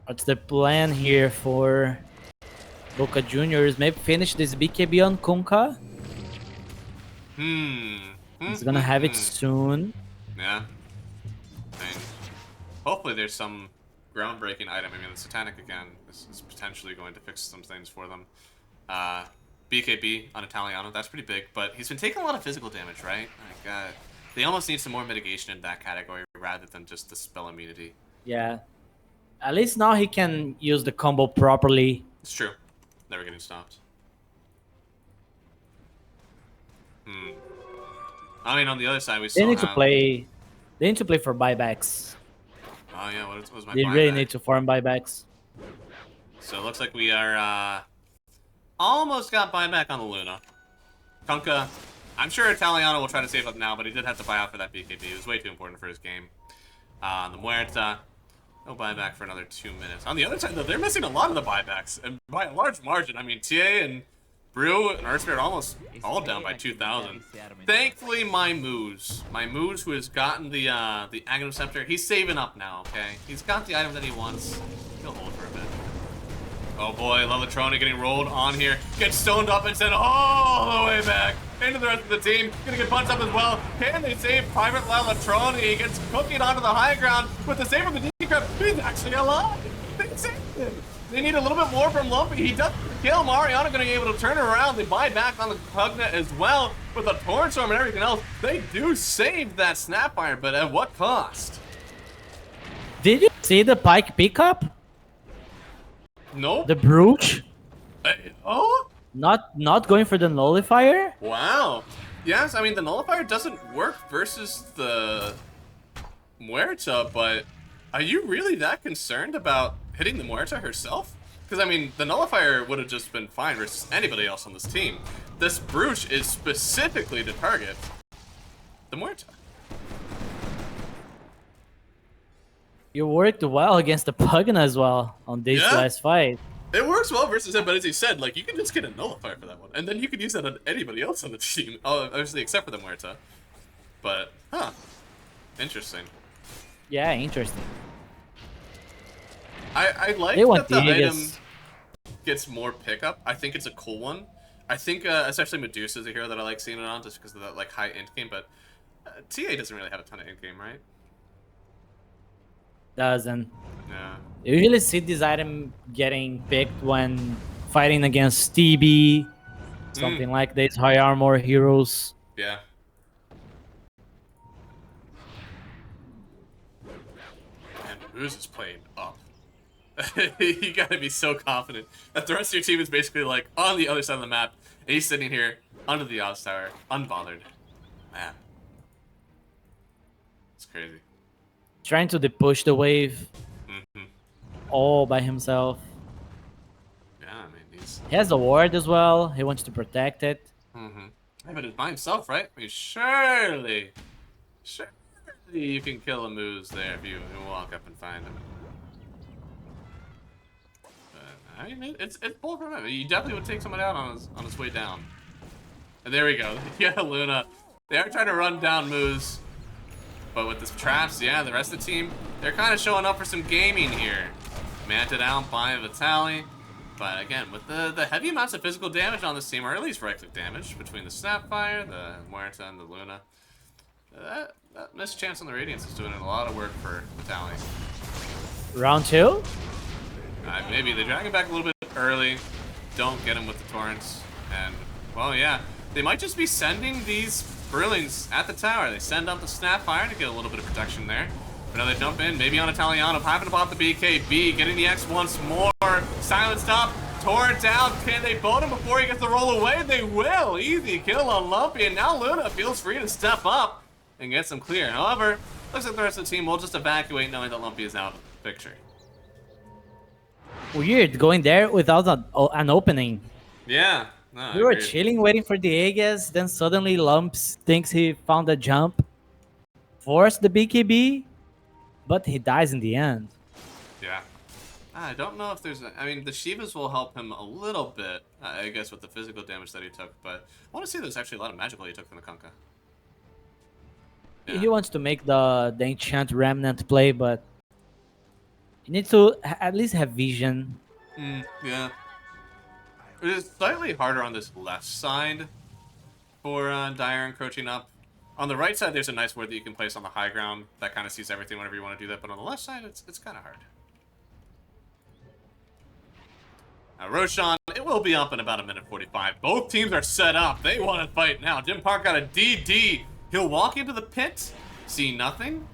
What's the plan here for BocaJuniors? Maybe finish this BKB on Conca? He's gonna have it soon. Yeah. I mean, hopefully there's some groundbreaking item. I mean, the Satanic again is potentially going to fix some things for them. BKB on Italiano, that's pretty big, but he's been taking a lot of physical damage, right? Like, they almost need some more mitigation in that category rather than just the spell immunity. Yeah. At least now he can use the combo properly. It's true. Never getting stopped. I mean, on the other side, we still They need to play for buybacks. Oh yeah, what was my They buyback? really need to farm buybacks. So it looks like we are almost got buyback on the Luna. Kunkka, I'm sure Italiano will try to save up now, but he did have to buy out for that BKB. It was way too important for his game. The Muerta, no buyback for another 2 minutes. On the other side, though, they're missing a lot of the buybacks, and by a large margin. I mean, TA and Brew and Earthspirit almost all down by 2,000. Thankfully, my Moose, who has gotten the Aghanim Scepter, he's saving up now, okay? He's got the item that he wants. He'll hold for a bit. Oh boy, Lelatroni getting rolled on here. Gets stoned up and sent all the way back into the rest of the team. Gonna get punched up as well. Can they save Private Lelatroni? He gets cooking onto the high ground with the save from the decrypt. He's actually alive. They saved him. They need a little bit more from Lumpy. He does kill. Mariana gonna be able to turn around. They buy back on the Pugnet as well with the Torrent Storm and everything else. They do save that Snapfire, but at what cost? Did you see the Pike pickup? Nope. The Brooch? Oh? Not going for the Nullifier? Wow. Yes, I mean, the Nullifier doesn't work versus the Muerta, but are you really that concerned about hitting the Muerta herself? Because, I mean, the Nullifier would have just been fine versus anybody else on this team. This Brooch is specifically to target the Muerta. You worked well against the Pugna as well on this last fight. It works well versus him, but as he said, like, you can just get a Nullifier for that one. And then you could use that on anybody else on the team. Oh, obviously, except for the Muerta. But, interesting. Yeah, interesting. I like They want that the the item gets more pickup. I think it's a cool one. I think, especially Medusa is a hero that I like seeing it on just because of that, like, high int game, but TA doesn't really have a ton of int game, right? Doesn't. Yeah. You usually see this item getting picked when fighting against TB, something like this, high armor heroes. Yeah. And Moose is playing up. You gotta be so confident that the rest of your team is basically like on the other side of the map, and he's sitting here under the Ops Tower, unbothered. Man. It's crazy. Trying to push the wave all by himself. Yeah, I mean, He has a ward as well. He wants to protect it. Yeah, but it's by himself, right? I mean, surely you can kill a Moose there if you walk up and find him. But, I mean, it's bold from him. You definitely would take someone out on his way down. And there we go. Yeah, Luna. They are trying to run down Moose. But with the traps, yeah, the rest of the team, they're kind of showing up for some gaming here. Manta down by Vitali. But again, with the heavy amounts of physical damage on this team, or at least right-click damage, between the Snapfire, the Muerta, and the Luna, that missed chance on the Radiance is doing a lot of work for Vitali. Round 2? Maybe they drag him back a little bit early, don't get him with the Torrents, and, well, yeah, they might just be sending these Brilliants at the tower. They send up the Snapfire to get a little bit of protection there. But now they jump in, maybe on Italiano, popping to pop the BKB, getting the X once more. Silence stop, Torrent down. Can they boat him before he gets the roll away? They will. Easy kill on Lumpy, and now Luna feels free to step up and get some clear. However, looks like the rest of the team will just evacuate knowing that Lumpy is out of the picture. Weird, going there without an opening. Yeah. No, We were chilling, waiting for the Aegis, then suddenly Lumps thinks he found a jump, forced the BKB, but he dies in the end. Yeah. I don't know if there's... I mean, the Shivas will help him a little bit, I guess, with the physical damage that he took, but I want to see there's actually a lot of magical he took from the Kunkka. Yeah. He wants to make the Enchant Remnant play, but you need to at least have vision. Yeah. It is slightly harder on this left side for Dire encroaching up. On the right side, there's a nice ward that you can place on the high ground that kind of sees everything whenever you want to do that, but on the left side, it's kind of hard. Now, Roshan, it will be up in about 1:45. Both teams are set up. They want to fight now. Jim Park got a DD. He'll walk into the pit, see nothing,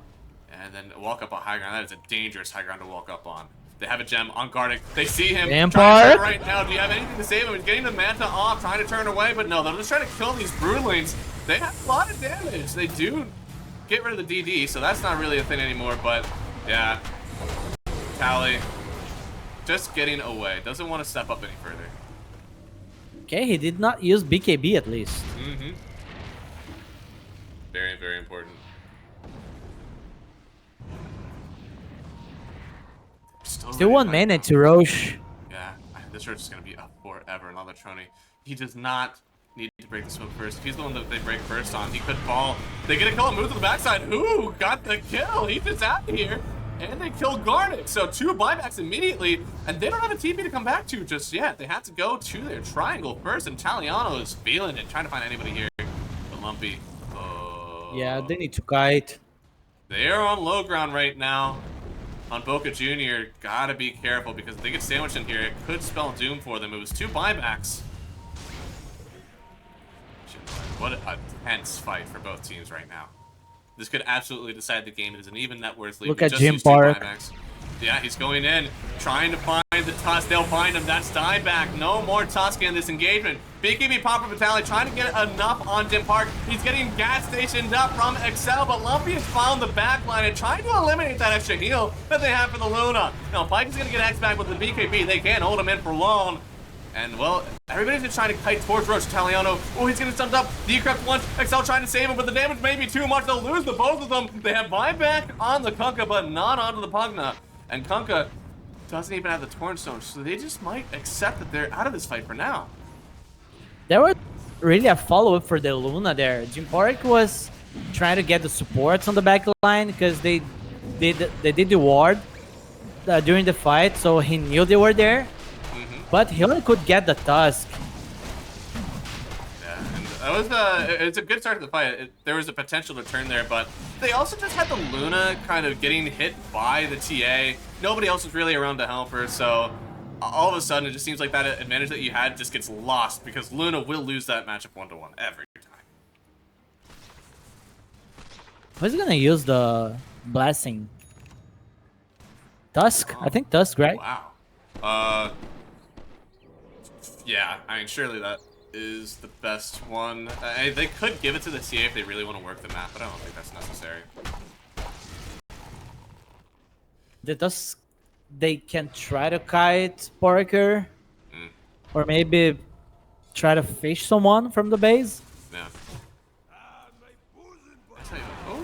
and then walk up a high ground. That is a dangerous high ground to walk up on. They have a gem on guarding. They see him trying to turn right now. Do you have anything to save him? He's getting the Manta off, trying to turn away, but no, they're just trying to kill these Broodlings. They have a lot of damage. They do get rid of the DD, so that's not really a thing anymore, but yeah. Tally just getting away. Doesn't want to step up any further. Okay, he did not use BKB at least. Very, very important. Still 1 minute to Roche. Yeah, this Roach is going to be up forever. And Latroni, he does not need to break the smoke first. If he's the one that they break first on, he could fall. They get a kill and move to the backside. Who got the kill? He just out of here. And they kill Garnet. So 2 buybacks immediately. And they don't have a TP to come back to just yet. They have to go to their triangle first. And Taliano is feeling it, trying to find anybody here. But Lumpy. Yeah, they need to kite. They're on low ground right now. On BocaJuniors, gotta be careful because if they get sandwiched in here, it could spell doom for them. It was 2 buybacks. What a tense fight for both teams right now. This could absolutely decide the game. It is an even net worth lead. Look at Jim Park. Yeah, he's going in, trying to find the Tusk. They'll find him. That's dieback. No more Tusk in this engagement. BKB Popper Vitaly trying to get enough on Jim Park. He's getting gas stationed up from Excel, but Lumpy has found the backline and trying to eliminate that extra heal that they have for the Luna. Now, Pike is going to get X back with the BKB. They can't hold him in for long. And, well, everybody's just trying to kite towards Roach. Taliano, oh, he's getting stunned up. Decrypt once. Excel trying to save him, but the damage may be too much. They'll lose the both of them. They have buyback on the Kunkka, but not onto the Pugna. And Kunkka doesn't even have the Tornstone, so they just might accept that they're out of this fight for now. There was really a follow-up for the Luna there. Jim Park was trying to get the supports on the back line because they did the ward during the fight, so he knew they were there. But he only could get the Tusk. Yeah, and that was it's a good start to the fight. There was a potential to turn there, but they also just had the Luna kind of getting hit by the TA. Nobody else was really around to help her, so all of a sudden it just seems like that advantage that you had just gets lost because Luna will lose that matchup 1-to-1 every time. Who's gonna use the blessing? Tusk? I think Tusk, right? Wow. Yeah, I mean, surely that is the best one. They could give it to the TA if they really want to work the map, but I don't think that's necessary. The Tusk, they can try to kite Parker, or maybe try to fish someone from the base. Yeah. Oh,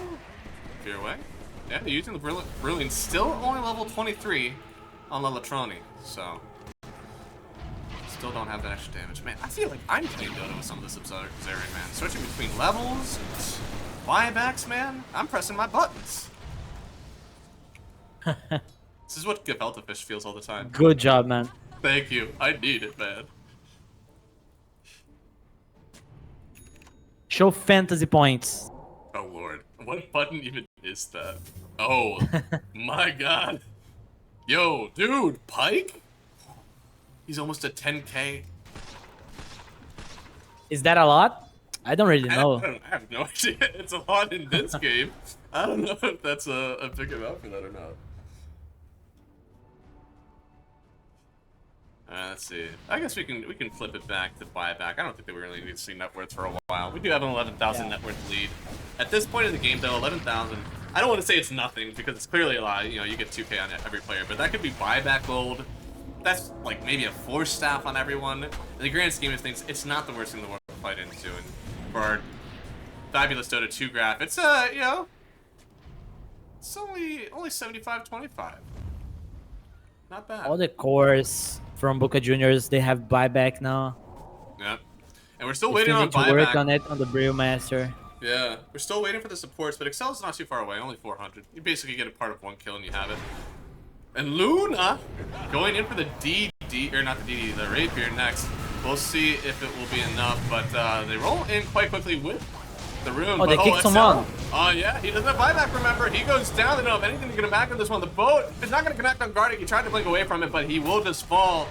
fear away. Yeah, they're using the Brilliant. Still only level 23 on Latroni, so still don't have that extra damage. Man, I feel like I'm playing Dota with some of this observing, man. Switching between levels, buybacks, man. I'm pressing my buttons. This is what Gavelta Fish feels all the time. Good job, man. Thank you. I need it, man. Show fantasy points. Oh, Lord. What button even is that? Oh, my God. Yo, dude, Pike? He's almost at 10K. Is that a lot? I don't really know. I have no idea. It's a lot in this game. I don't know if that's a big amount for that or not. Let's see. I guess we can flip it back to buyback. I don't think that we really need to see net worth for a while. We do have an 11,000 net worth lead. At this point in the game, though, 11,000. I don't want to say it's nothing because it's clearly a lot. You know, you get 2K on every player, but that could be buyback gold. That's like maybe a 4 staff on everyone. In the grand scheme of things, it's not the worst thing in the world to fight into. And for our fabulous Dota 2 graph, it's you know, it's only 75-25. Not bad. All the cores from BocaJuniors, they have buyback now. Yep. And we're still You waiting still on need to buyback. work on it on the Brewmaster. Yeah, we're still waiting for the supports, but Excel's not too far away, only 400. You basically get a part of 1 kill and you have it. And Luna going in for the DD, or not the DD, the Rapier next. We'll see if it will be enough, but they roll in quite quickly with the rune. Oh, they kicked someone. Oh, yeah, he doesn't have buyback, remember. He goes down. They don't have anything to get him back on this one. The boat is not going to connect on Guardian. He tried to blink away from it, but he will just fall.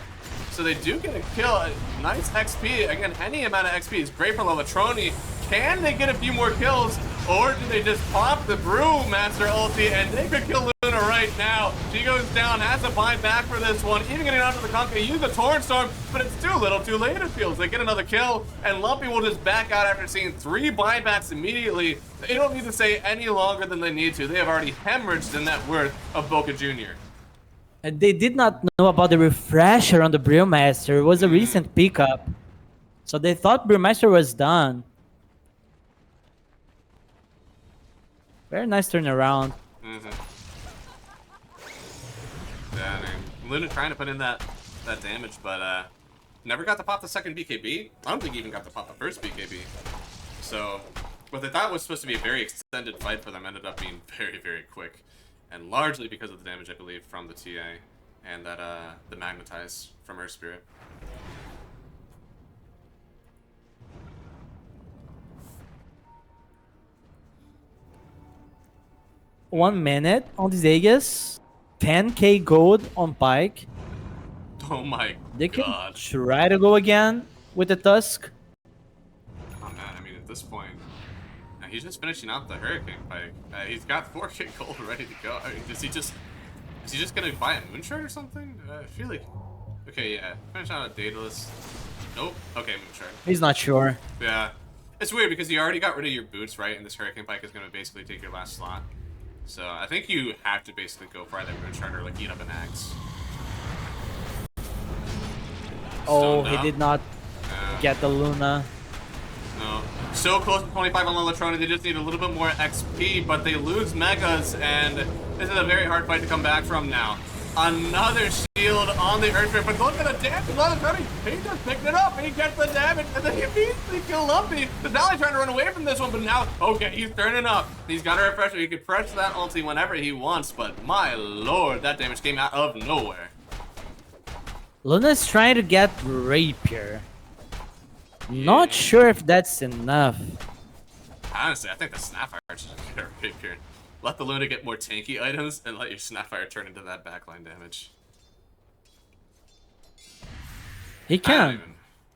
So they do get a kill. Nice XP. Again, any amount of XP is great for Latroni. Can they get a few more kills, or do they just pop the Brewmaster ulti and they could kill Luna right now? She goes down, has a buyback for this one, even getting onto the Kunkka, use the Torn Storm, but it's too little too late, it feels. They get another kill, and Lumpy will just back out after seeing 3 buybacks immediately. They don't need to say any longer than they need to. They have already hemorrhaged the net worth of BocaJuniors. And they did not know about the refresher on the Brewmaster. It was a recent pickup. So they thought Brewmaster was done. Very nice turnaround. Yeah, Yeah, I mean, Luna trying to put in that damage, but never got to pop the second BKB. I don't think he even got to pop the first BKB. So what they thought was supposed to be a very extended fight for them ended up being very, very quick. And largely because of the damage, I believe, from the TA and that the Magnetize from Earth Spirit. One minute on this Aegis, 10k gold on Pike. Oh my They can god. try to go again with the Tusk. Oh man, I mean at this point, he's just finishing out the Hurricane Pike. He's got 4k gold ready to go. I mean, is he just gonna buy a Moonshard or something? I feel like, okay, yeah, finish out a Daedalus. Nope. Okay, Moonshard. He's not sure. Yeah, it's weird because you already got rid of your boots, right? And this Hurricane Pike is gonna basically take your last slot. So I think you have to basically go for either Moonshard or like eat up an axe. Oh, he did not get the Luna. No. So close to 25 on Lalatrona, they just need a little bit more XP, but they lose Megas, and this is a very hard fight to come back from now. Another shield on the Earthquake, but look at the damage of Lalatrona. He just picked it up, and he gets the damage, and then he immediately killed Lumpy. The Valley trying to run away from this one, but now, okay, he's turning up. He's got a refresher. He could press that ulti whenever he wants, but my lord, that damage came out of nowhere. Luna's trying to get Rapier. Not sure if that's enough. Honestly, I think the Snapfire should get a Rapier. Let the Luna get more tanky items and let your Snapfire turn into that backline damage. He can.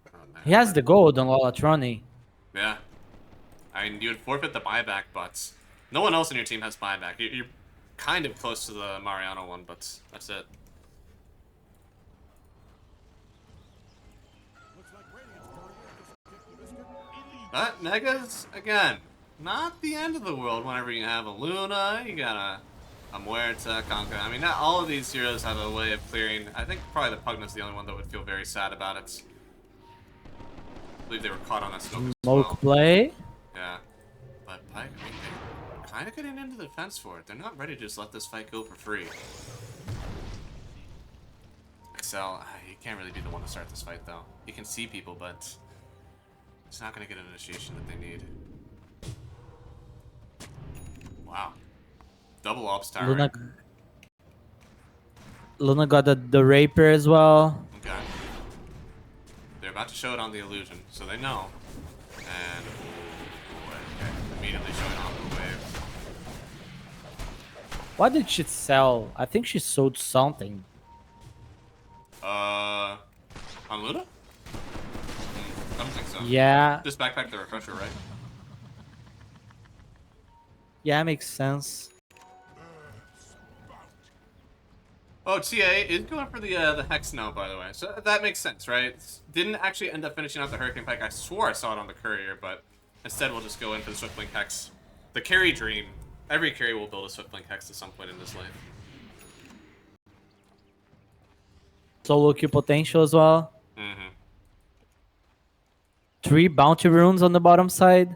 Oh, he has the gold on Lalatroni. Yeah. I mean, you would forfeit the buyback, but no one else in your team has buyback. You're kind of close to the Mariano one, but that's it. But Megas, again, not the end of the world whenever you have a Luna, you got a Muerta, Conca. I mean, not all of these heroes have a way of clearing. I think probably the Pugnet's the only one that would feel very sad about it. I believe they were caught on that smoke as well. Smoke play? Yeah. But Pike, I mean, they're kind of getting into the defense for it. They're not ready to just let this fight go for free. Excel, he can't really be the one to start this fight, though. He can see people, but he's not going to get an initiation that they need. Wow. Double ops tower. Luna got the Rapier as well. Okay. They're about to show it on the illusion, so they know. And okay, immediately showing off the wave. What did she sell? I think she sold something. On Luna? I don't think so. Yeah. Just backpack the refresher, right? Yeah, makes sense. Oh, TA is going for the Hex now, by the way. So that makes sense, right? Didn't actually end up finishing out the Hurricane Pike. I swore I saw it on the Courier, but instead we'll just go in for the Swiftblink Hex. The carry dream. Every carry will build a Swiftblink Hex at some point in this lane. Solo kill potential as well. Mm-hmm. 3 bounty runes on the bottom side.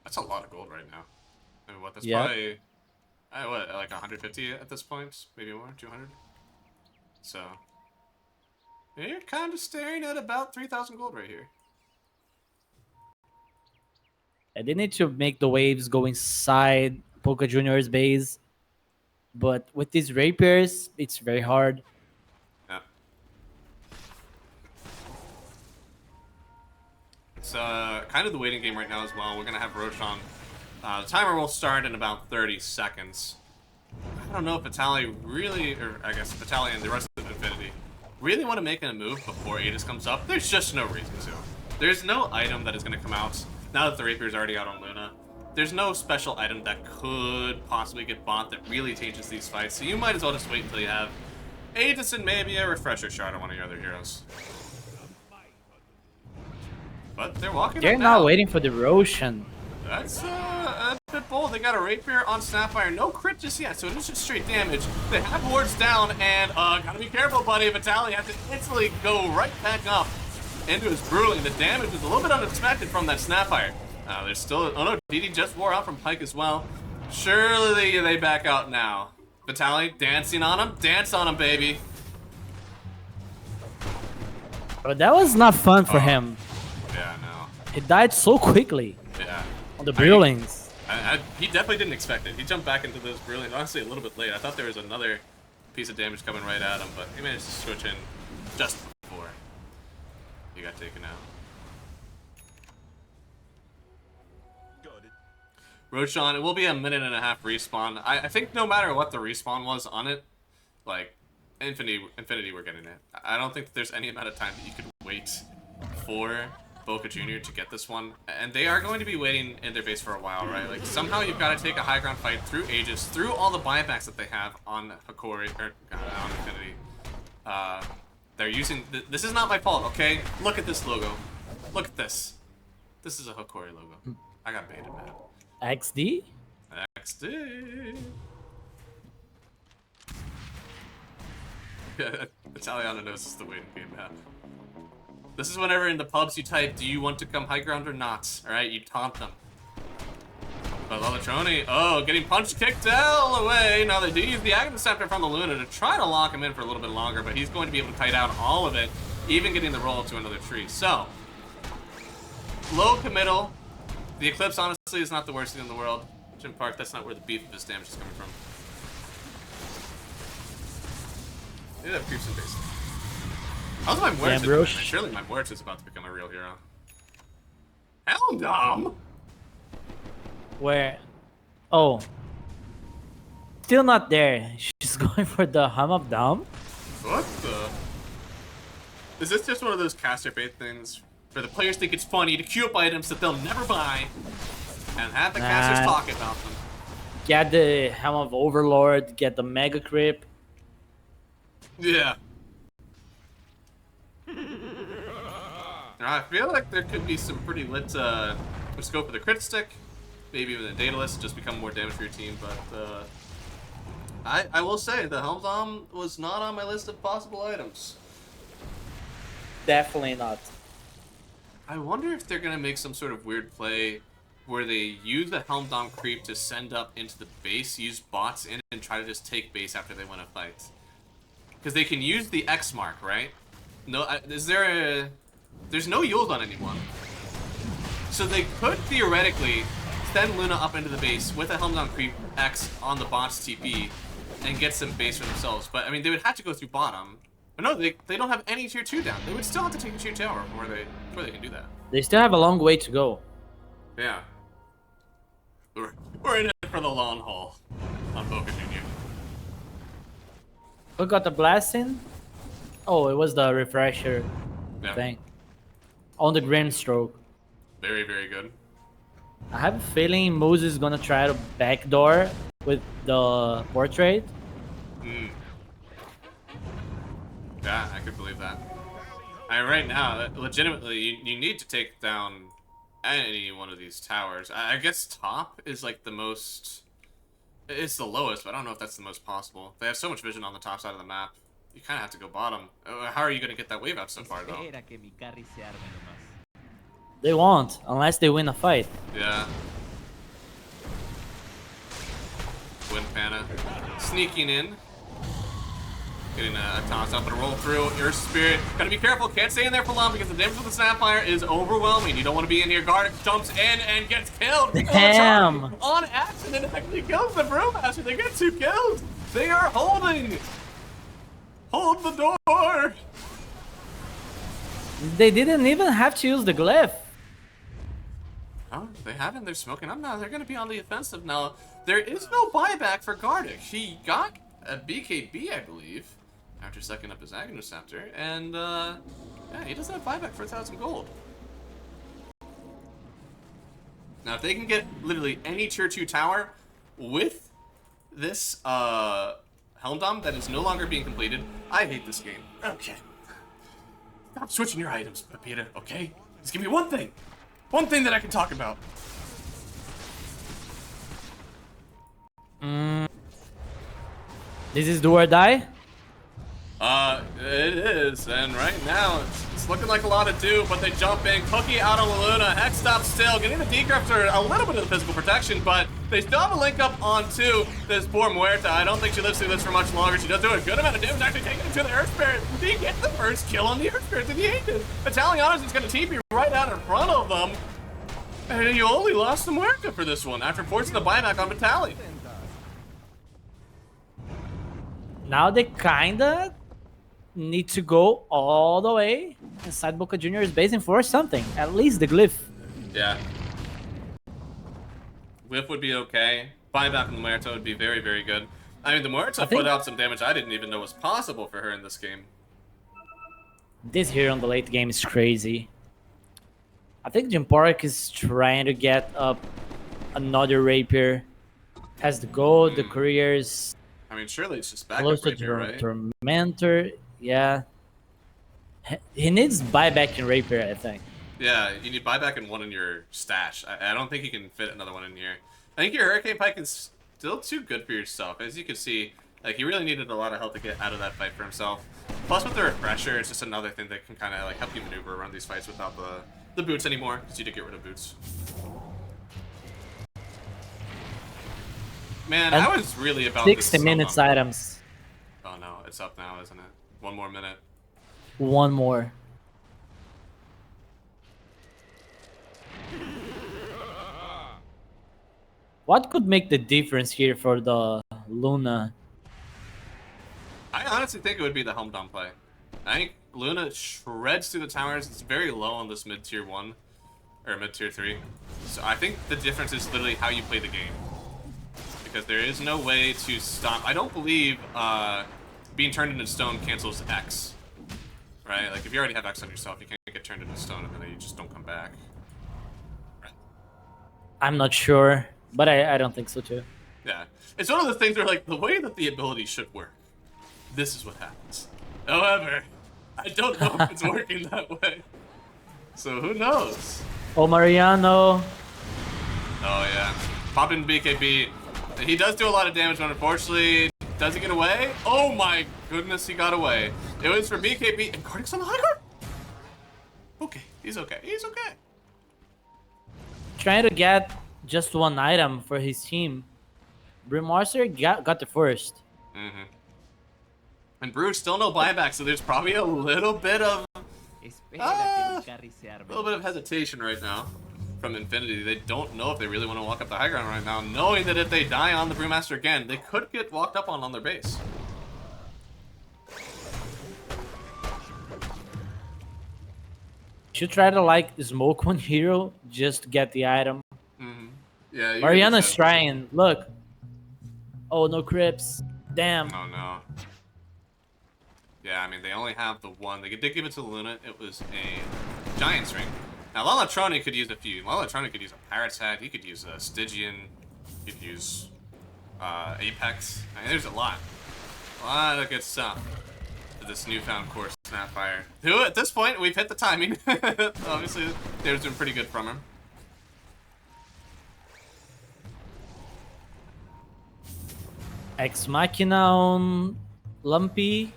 That's a lot of gold right now. I mean, what, that's Yep. probably, what, like 150 at this point? Maybe more, 200? So, you're kind of staring at about 3,000 gold right here. And they need to make the waves go inside BocaJuniors base. But with these Rapiers, it's very hard. Yeah. It's kind of the waiting game right now as well. We're going to have Roshan. The timer will start in about 30 seconds. I don't know if Vitaly really, or I guess Vitaly and the rest of Infinity really want to make a move before Aegis comes up. There's just no reason to. There's no item that is going to come out now that the Rapier is already out on Luna. There's no special item that could possibly get bought that really changes these fights, so you might as well just wait until you have Aegis and maybe a refresher shard on one of your other heroes. But they're walking They're up not now. waiting for the Roshan. That's a bit bold. They got a Rapier on Snapfire. No crit just yet, so it is just straight damage. They have wards down, and gotta be careful, buddy. Vitaly has to instantly go right back up into his Bruling. The damage is a little bit unexpected from that Snapfire. There's still... Oh no, DD just wore out from Pike as well. Surely they back out now. Vitaly dancing on him. Dance on him, baby. But that was not fun for him. Yeah, no. He died so quickly. Yeah. On the Brilliance. He definitely didn't expect it. He jumped back into those Brilliance, honestly, a little bit late. I thought there was another piece of damage coming right at him, but he managed to switch in just before he got taken out. Roshan, it will be a 1.5 minute respawn. I think no matter what the respawn was on it, like, Infinity were getting it. I don't think that there's any amount of time that you could wait for BocaJuniors to get this one. And they are going to be waiting in their base for a while, right? Like, somehow you've got to take a high ground fight through Aegis, through all the buybacks that they have on Hikori, or on Infinity. They're using... This is not my fault, okay? Look at this logo. Look at this. This is a Hikori logo. I got baited, man. XD? XD. Yeah, Italiano knows it's the waiting game map. This is whenever in the pubs you type, do you want to come high ground or not? Alright, you taunt them. But Lalatroni, oh, getting punch kicked out away. Now they do use the Aghanim Scepter from the Luna to try to lock him in for a little bit longer, but he's going to be able to kite out all of it, even getting the roll to another tree. So, low committal. The Eclipse, honestly, is not the worst thing in the world. Jim Park, that's not where the beef of his damage is coming from. They have creeps in base. How's my Muertes doing? Surely my Muertes is about to become a real hero. Helmdom! Where? Oh. Still not there. She's going for the Hum of Dom? What the? Is this just one of those caster bait things where the players think it's funny to queue up items that they'll never buy and have the casters talk about them? Get the Helm of Overlord, get the Mega Crypt. Yeah. I feel like there could be some pretty lit scope of the crit stick, maybe even the data list, just become more damage for your team, but I will say the Helmdom was not on my list of possible items. Definitely not. I wonder if they're gonna make some sort of weird play where they use the Helmdom creep to send up into the base, use bots in, and try to just take base after they win a fight. Because they can use the X mark, right? No, there's no yield on anyone. So they could theoretically send Luna up into the base with a Helmdom creep X on the bot's TP and get some base for themselves. But I mean, they would have to go through bottom. But no, they don't have any tier 2 down. They would still have to take a tier tower before they can do that. They still have a long way to go. Yeah. We're in it for the long haul on BocaJuniors. Who got the blasting? Oh, it was the refresher thing. On the green stroke. Very, very good. I have a feeling Moses is gonna try to backdoor with the portrait. Yeah, I could believe that. Right now, legitimately, you need to take down any one of these towers. I guess top is like the most... It's the lowest, but I don't know if that's the most possible. They have so much vision on the top side of the map. You kind of have to go bottom. How are you going to get that wave out so far, though? They won't, unless they win a fight. Yeah. Wind Pana. Sneaking in. Getting a toss up and a roll through. Your Spirit. Gotta be careful. Can't stay in there for long because the damage with the Snapfire is overwhelming. You don't want to be in here. Guard jumps in and gets killed. Damn. On accident, actually kills the Brewmaster. They get 2 kills. They are holding. Hold the door. They didn't even have to use the glyph. Oh, they haven't. They're smoking up now. They're going to be on the offensive now. There is no buyback for Gardic. He got a BKB, I believe, after sucking up his Aghanim Scepter, and yeah, he doesn't have buyback for 1,000 gold. Now, if they can get literally any tier 2 tower with this Helmdom that is no longer being completed, I hate this game. Okay. Stop switching your items, Pepita, okay? Just give me one thing. One thing that I can talk about. This is do or die? It is, and right now it's looking like a lot of do, but they jump in. Cookie out on Luna, Hex stops still, getting the Decryptor a little bit of the physical protection, but They still have a link up onto this poor Muerta. I don't think she lives through this for much longer. She does do a good amount of damage, actually taking it to the Earth Spirit. He gets the first kill on the Earth Spirit, and he hates it. Italiano's just going to TP right out in front of them. And you only lost the Muerta for this one after forcing the buyback on Vitali. Now they kinda need to go all the way inside BocaJuniors base and force something. At least the glyph. Yeah. Whip would be okay. Buyback on the Muerta would be very, very good. I mean, the Muerta put out some damage I didn't even know was possible for her in this game. This hero on the late game is crazy. I think Jimpork is trying to get up another rapier. Has the gold, the couriers. I mean, surely it's just backup Close to rapier, right? Tormentor, yeah. He needs buyback in rapier, I think. Yeah, you need buyback and one in your stash. I don't think you can fit another one in here. I think your Hurricane Pike is still too good for yourself. As you can see, like, he really needed a lot of help to get out of that fight for himself. Plus, with the Refresher, it's just another thing that can kind of like help you maneuver around these fights without the boots anymore, because you did get rid of boots. Man, And I was really about 60 this minutes items. Oh no, it's up now, isn't it? One more minute. One more. What could make the difference here for the Luna? I honestly think it would be the Helm Dom play. I think Luna shreds through the towers. It's very low on this mid-tier 1, or mid-tier 3. So I think the difference is literally how you play the game. Because there is no way to stop. I don't believe being turned into stone cancels X. Right? Like, if you already have X on yourself, you can't get turned into stone and then you just don't come back. Right. I'm not sure, but I don't think so too. Yeah. It's one of the things where, like, the way that the ability should work, this is what happens. However, I don't know if it's working that way. So who knows? Oh, Mariano. Oh, yeah. Pop in BKB. He does do a lot of damage, but unfortunately, does he get away? Oh my goodness, he got away. It was for BKB and Cardix on the high guard. Okay, he's okay. He's okay. Trying to get just one item for his team. Brimmaster got the first. Mm-hmm. And Bruce still no buyback, so there's probably a little bit of hesitation right now from Infinity. They don't know if they really want to walk up the high ground right now, knowing that if they die on the Brewmaster again, they could get walked up on their base. Should try to like smoke one hero just to get the item. Mm-hmm. Yeah. Mariana's trying. Look. Oh, no creeps. Damn. Oh no. Yeah, I mean, they only have the one. They did give it to Luna. It was a Giant's Ring. Now, Lalatroni could use a few. Lalatroni could use a Parrot's Hat. He could use a Stygian. He could use Apex. I mean, there's a lot. A lot of good stuff for this newfound core Snapfire. Who, at this point, we've hit the timing. Obviously, they've been pretty good from him. Ex Machina on Lumpy.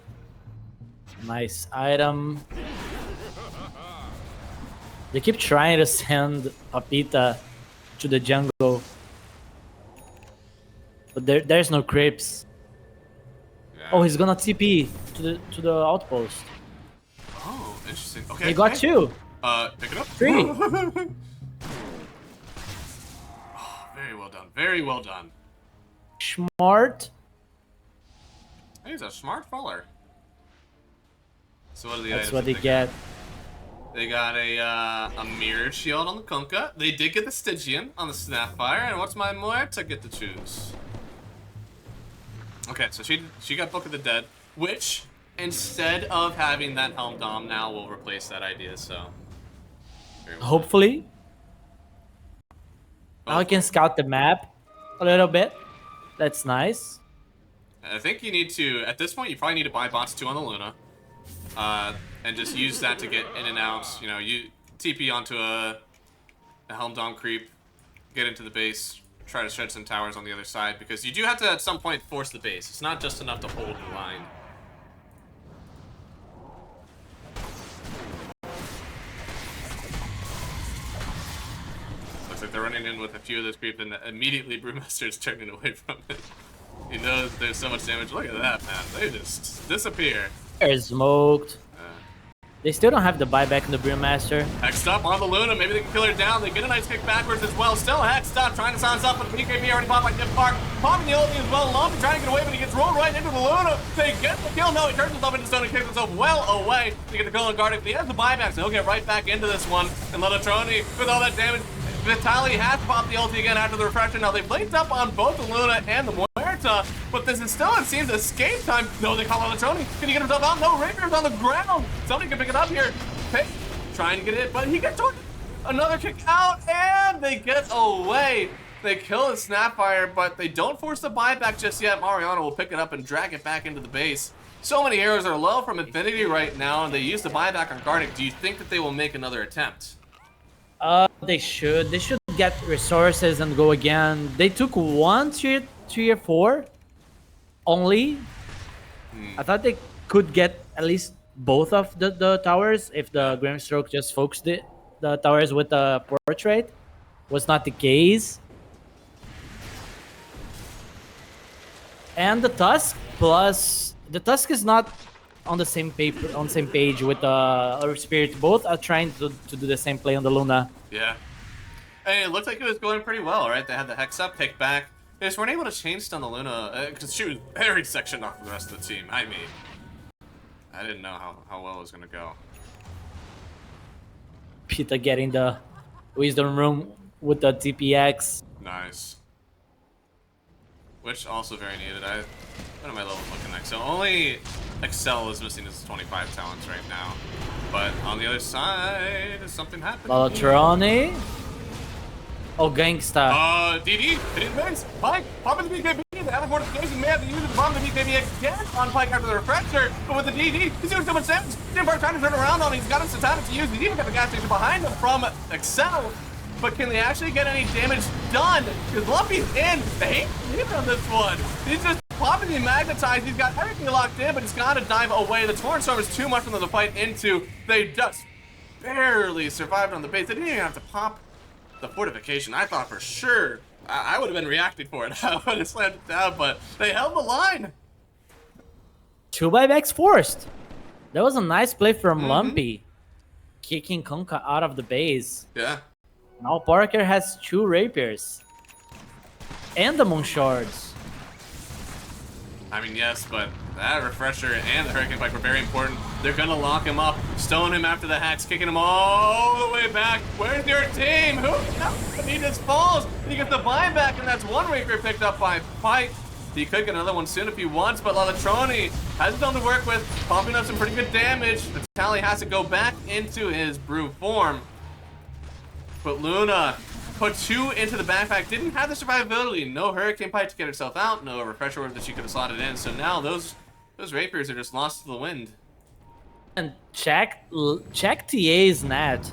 Nice item. They keep trying to send Papita to the jungle. But there's no creeps. Yeah. Oh, he's gonna TP to the outpost. Oh, interesting. Okay. He got two. Pick it up. 3. Oh, very well done. Very well done. Smart. He's a smart faller. So what are the That's items what they that get. They got a mirror shield on the Kunkka. They did get the Stygian on the Snapfire. And what's my Muerta get to choose? Okay, so she got Book of the Dead, which instead of having that Helm Dom now will replace that idea. So Hopefully. Now I can scout the map a little bit. That's nice. I think you need to, at this point, you probably need to buy bots 2 on the Luna. And just use that to get in and out. You know, you TP onto a Helm Dom creep, get into the base, try to shred some towers on the other side, because you do have to, at some point, force the base. It's not just enough to hold the line. Looks like but they're running in with a few of those creep, and immediately Brewmaster's turning away from it. He knows there's so much damage. Look at that, man. They just disappear. They're smoked. They still don't have the buyback in the Brewmaster. Hexed up on the Luna. Maybe they can kill her down. They get a nice kick backwards as well. Still hexed up, trying to silence up, but the BKB already popped by Dip Park. Popping the ulti as well. Lumpy trying to get away, but he gets rolled right into the Luna. They get the kill. No, he turns himself into stone and kicks himself well away to get the kill on Gardic. But he has the buyback, so he'll get right back into this one. And Lelatroni, with all that damage, Vitaly has popped the ulti again after the refresher. Now they've linked up on both the Luna and the Muerta, but this is still, it seems, escape time. No, they call Lelatroni. Can he get himself out? No, Rapiers on the ground. Somebody can pick it up here. Hey, trying to get it, but he gets another kick out, and they get away. They kill the Snapfire, but they don't force the buyback just yet. Mariano will pick it up and drag it back into the base. So many arrows are low from Infinity right now, and they use the buyback on Gardic. Do you think that they will make another attempt? They should. They should get resources and go again. They took one tier 4 only. I thought they could get at least both of the towers if the Grimstroke just focused the towers with the portrait. Was not the case. And the Tusk plus the Tusk is not on the same page with our Spirit. Both are trying to do the same play on the Luna. Yeah. Hey, it looked like it was going pretty well, right? They had the Hex up, pick back. They just weren't able to chain stun the Luna because she was very sectioned off the rest of the team. I mean, I didn't know how well it was going to go. Pita getting the Wisdom Room with the TPX. Nice. Which also very needed. What am I level looking like? So only Excel is missing his 25 talents right now. But on the other side, is something happening? Lelatroni. Oh, Gangsta. DD, hitting the base. Pike, popping the BKB. The other fortification may have to use it to bomb the BKB again on Pike after the refresher. But with the DD, he's doing so much damage. Dimbar trying to turn around on him. He's got his Satanic to use. He's even got the gas station behind him from Excel. But can they actually get any damage done? Because Lumpy's in. They hate on this one. He's just popping the magnetized. He's got everything locked in, but he's got to dive away. The Torrent Storm is too much for them to fight into. They just barely survived on the base. They didn't even have to pop the fortification. I thought for sure I would have been reacting for it. I would have slammed it down, but they held the line. 2 buybacks forced. That was a nice play from Lumpy. Kicking Kunkka out of the base. Yeah. Now Parker has 2 rapiers. And the Moon Shards. I mean, yes, but that refresher and the Hurricane Pike were very important. They're gonna lock him up, stone him after the hacks, kicking him all the way back. Where's your team? Who? No, he just falls. He gets the buyback, and that's one rapier picked up by Pike. He could get another one soon if he wants, but Lelatroni has done to work with, pumping up some pretty good damage. Vitaly has to go back into his brew form. But Luna put 2 into the backpack, didn't have the survivability. No Hurricane Pipe to get herself out, no refresher orb that she could have slotted in. So now those rapiers are just lost to the wind. And check TA's net.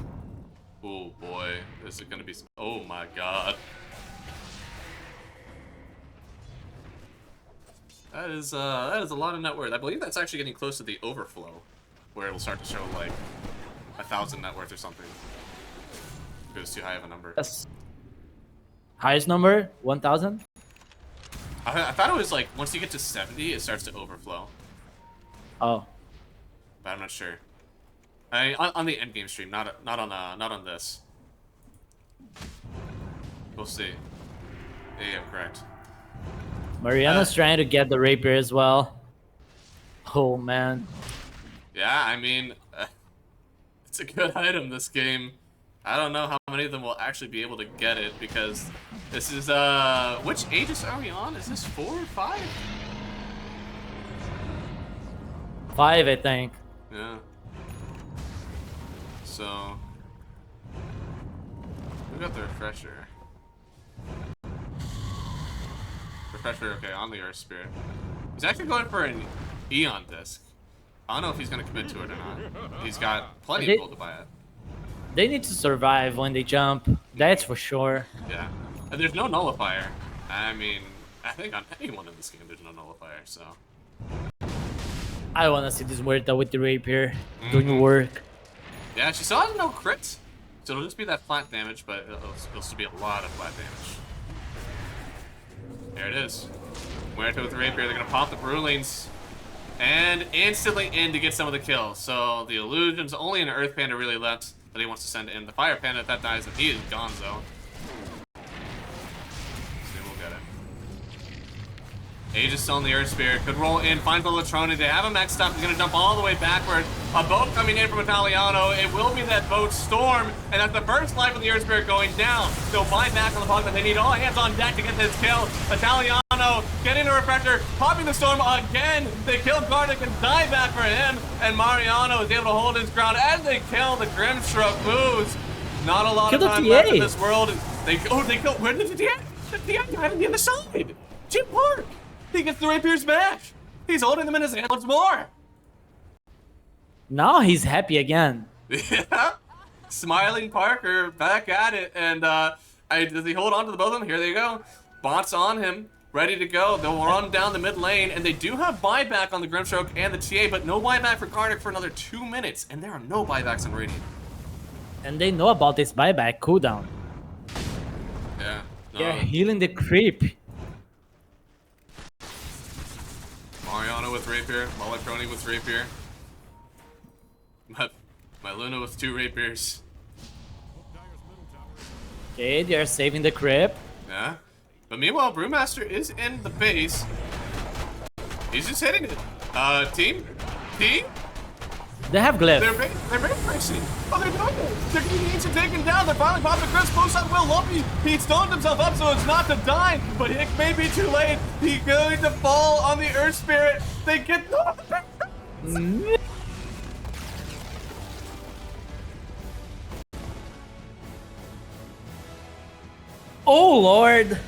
Oh boy, this is gonna be. Oh my god. That is a lot of net worth. I believe that's actually getting close to the overflow, where it'll start to show like 1,000 net worth or something. It was too high of a number. That's highest number, 1,000. I thought it was like once you get to 70, it starts to overflow. Oh, But I'm not sure. On the end game stream, not on this. We'll see. Yeah, correct. Mariana's trying to get the rapier as well. Oh man. Yeah, I mean, it's a good item this game. I don't know how many of them will actually be able to get it because this is which Aegis are we on? Is this 4 or 5? 5, I think. Yeah. So we got the refresher. Refresher, okay, on the Earth Spirit. He's actually going for an Eon disc. I don't know if he's gonna commit to it or not. He's got plenty of gold to buy it. They need to survive when they jump. That's for sure. Yeah. And there's no nullifier. I mean, I think on anyone in this game there's no nullifier, so. I want to see this Muerta with the rapier doing work. Yeah, she still has no crits. So it'll just be that flat damage, but it'll still be a lot of flat damage. There it is. Muerto with the Rapier. They're going to pop the Brewlings. And instantly in to get some of the kills. So the Illusion's only an Earth Panda really left, but he wants to send in the Fire Panda. If that dies, then he is gonzo. Age is still in the Earth Spirit. Could roll in, find the Latroni. They have a max stop. He's going to jump all the way backward. A boat coming in from Italiano. It will be that boat Storm. And that's the first life of the Earth Spirit going down. They'll buy back on the puck, but they need all hands on deck to get this kill. Italiano getting a refresher, popping the Storm again. They kill Gardic and dive back for him. And Mariano is able to hold his ground as they kill the Grimstroke moves. Not a lot of time left in this world. They kill. Where did the DI? The DI died on the other side. Jim Park. He gets the Rapier's back. He's holding them in his hand once more. Now he's happy again. Yeah. Smiling Parker back at it. And does he hold on to the both of them? Here they go. Bots on him. Ready to go. They'll run down the mid lane. And they do have buyback on the Grimstroke and the TA, but no buyback for Gardic for another 2 minutes. And there are no buybacks on Radiant. And they know about this buyback cooldown. Yeah. No. They're healing the creep. Mariano with Rapier, Malatroni with Rapier. My Luna with 2 Rapiers. Okay, they're saving the creep. Yeah. But meanwhile, Brewmaster is in the base. He's just hitting it. Team? Team? They have glyph. They're very pricey. Oh, they're doing it. They're getting each and taken down. They're finally popping the Chris close on Will Lumpy. He stoned himself up so it's not to die, but it may be too late. He's going to fall on the Earth Spirit. They get Oh, Lord.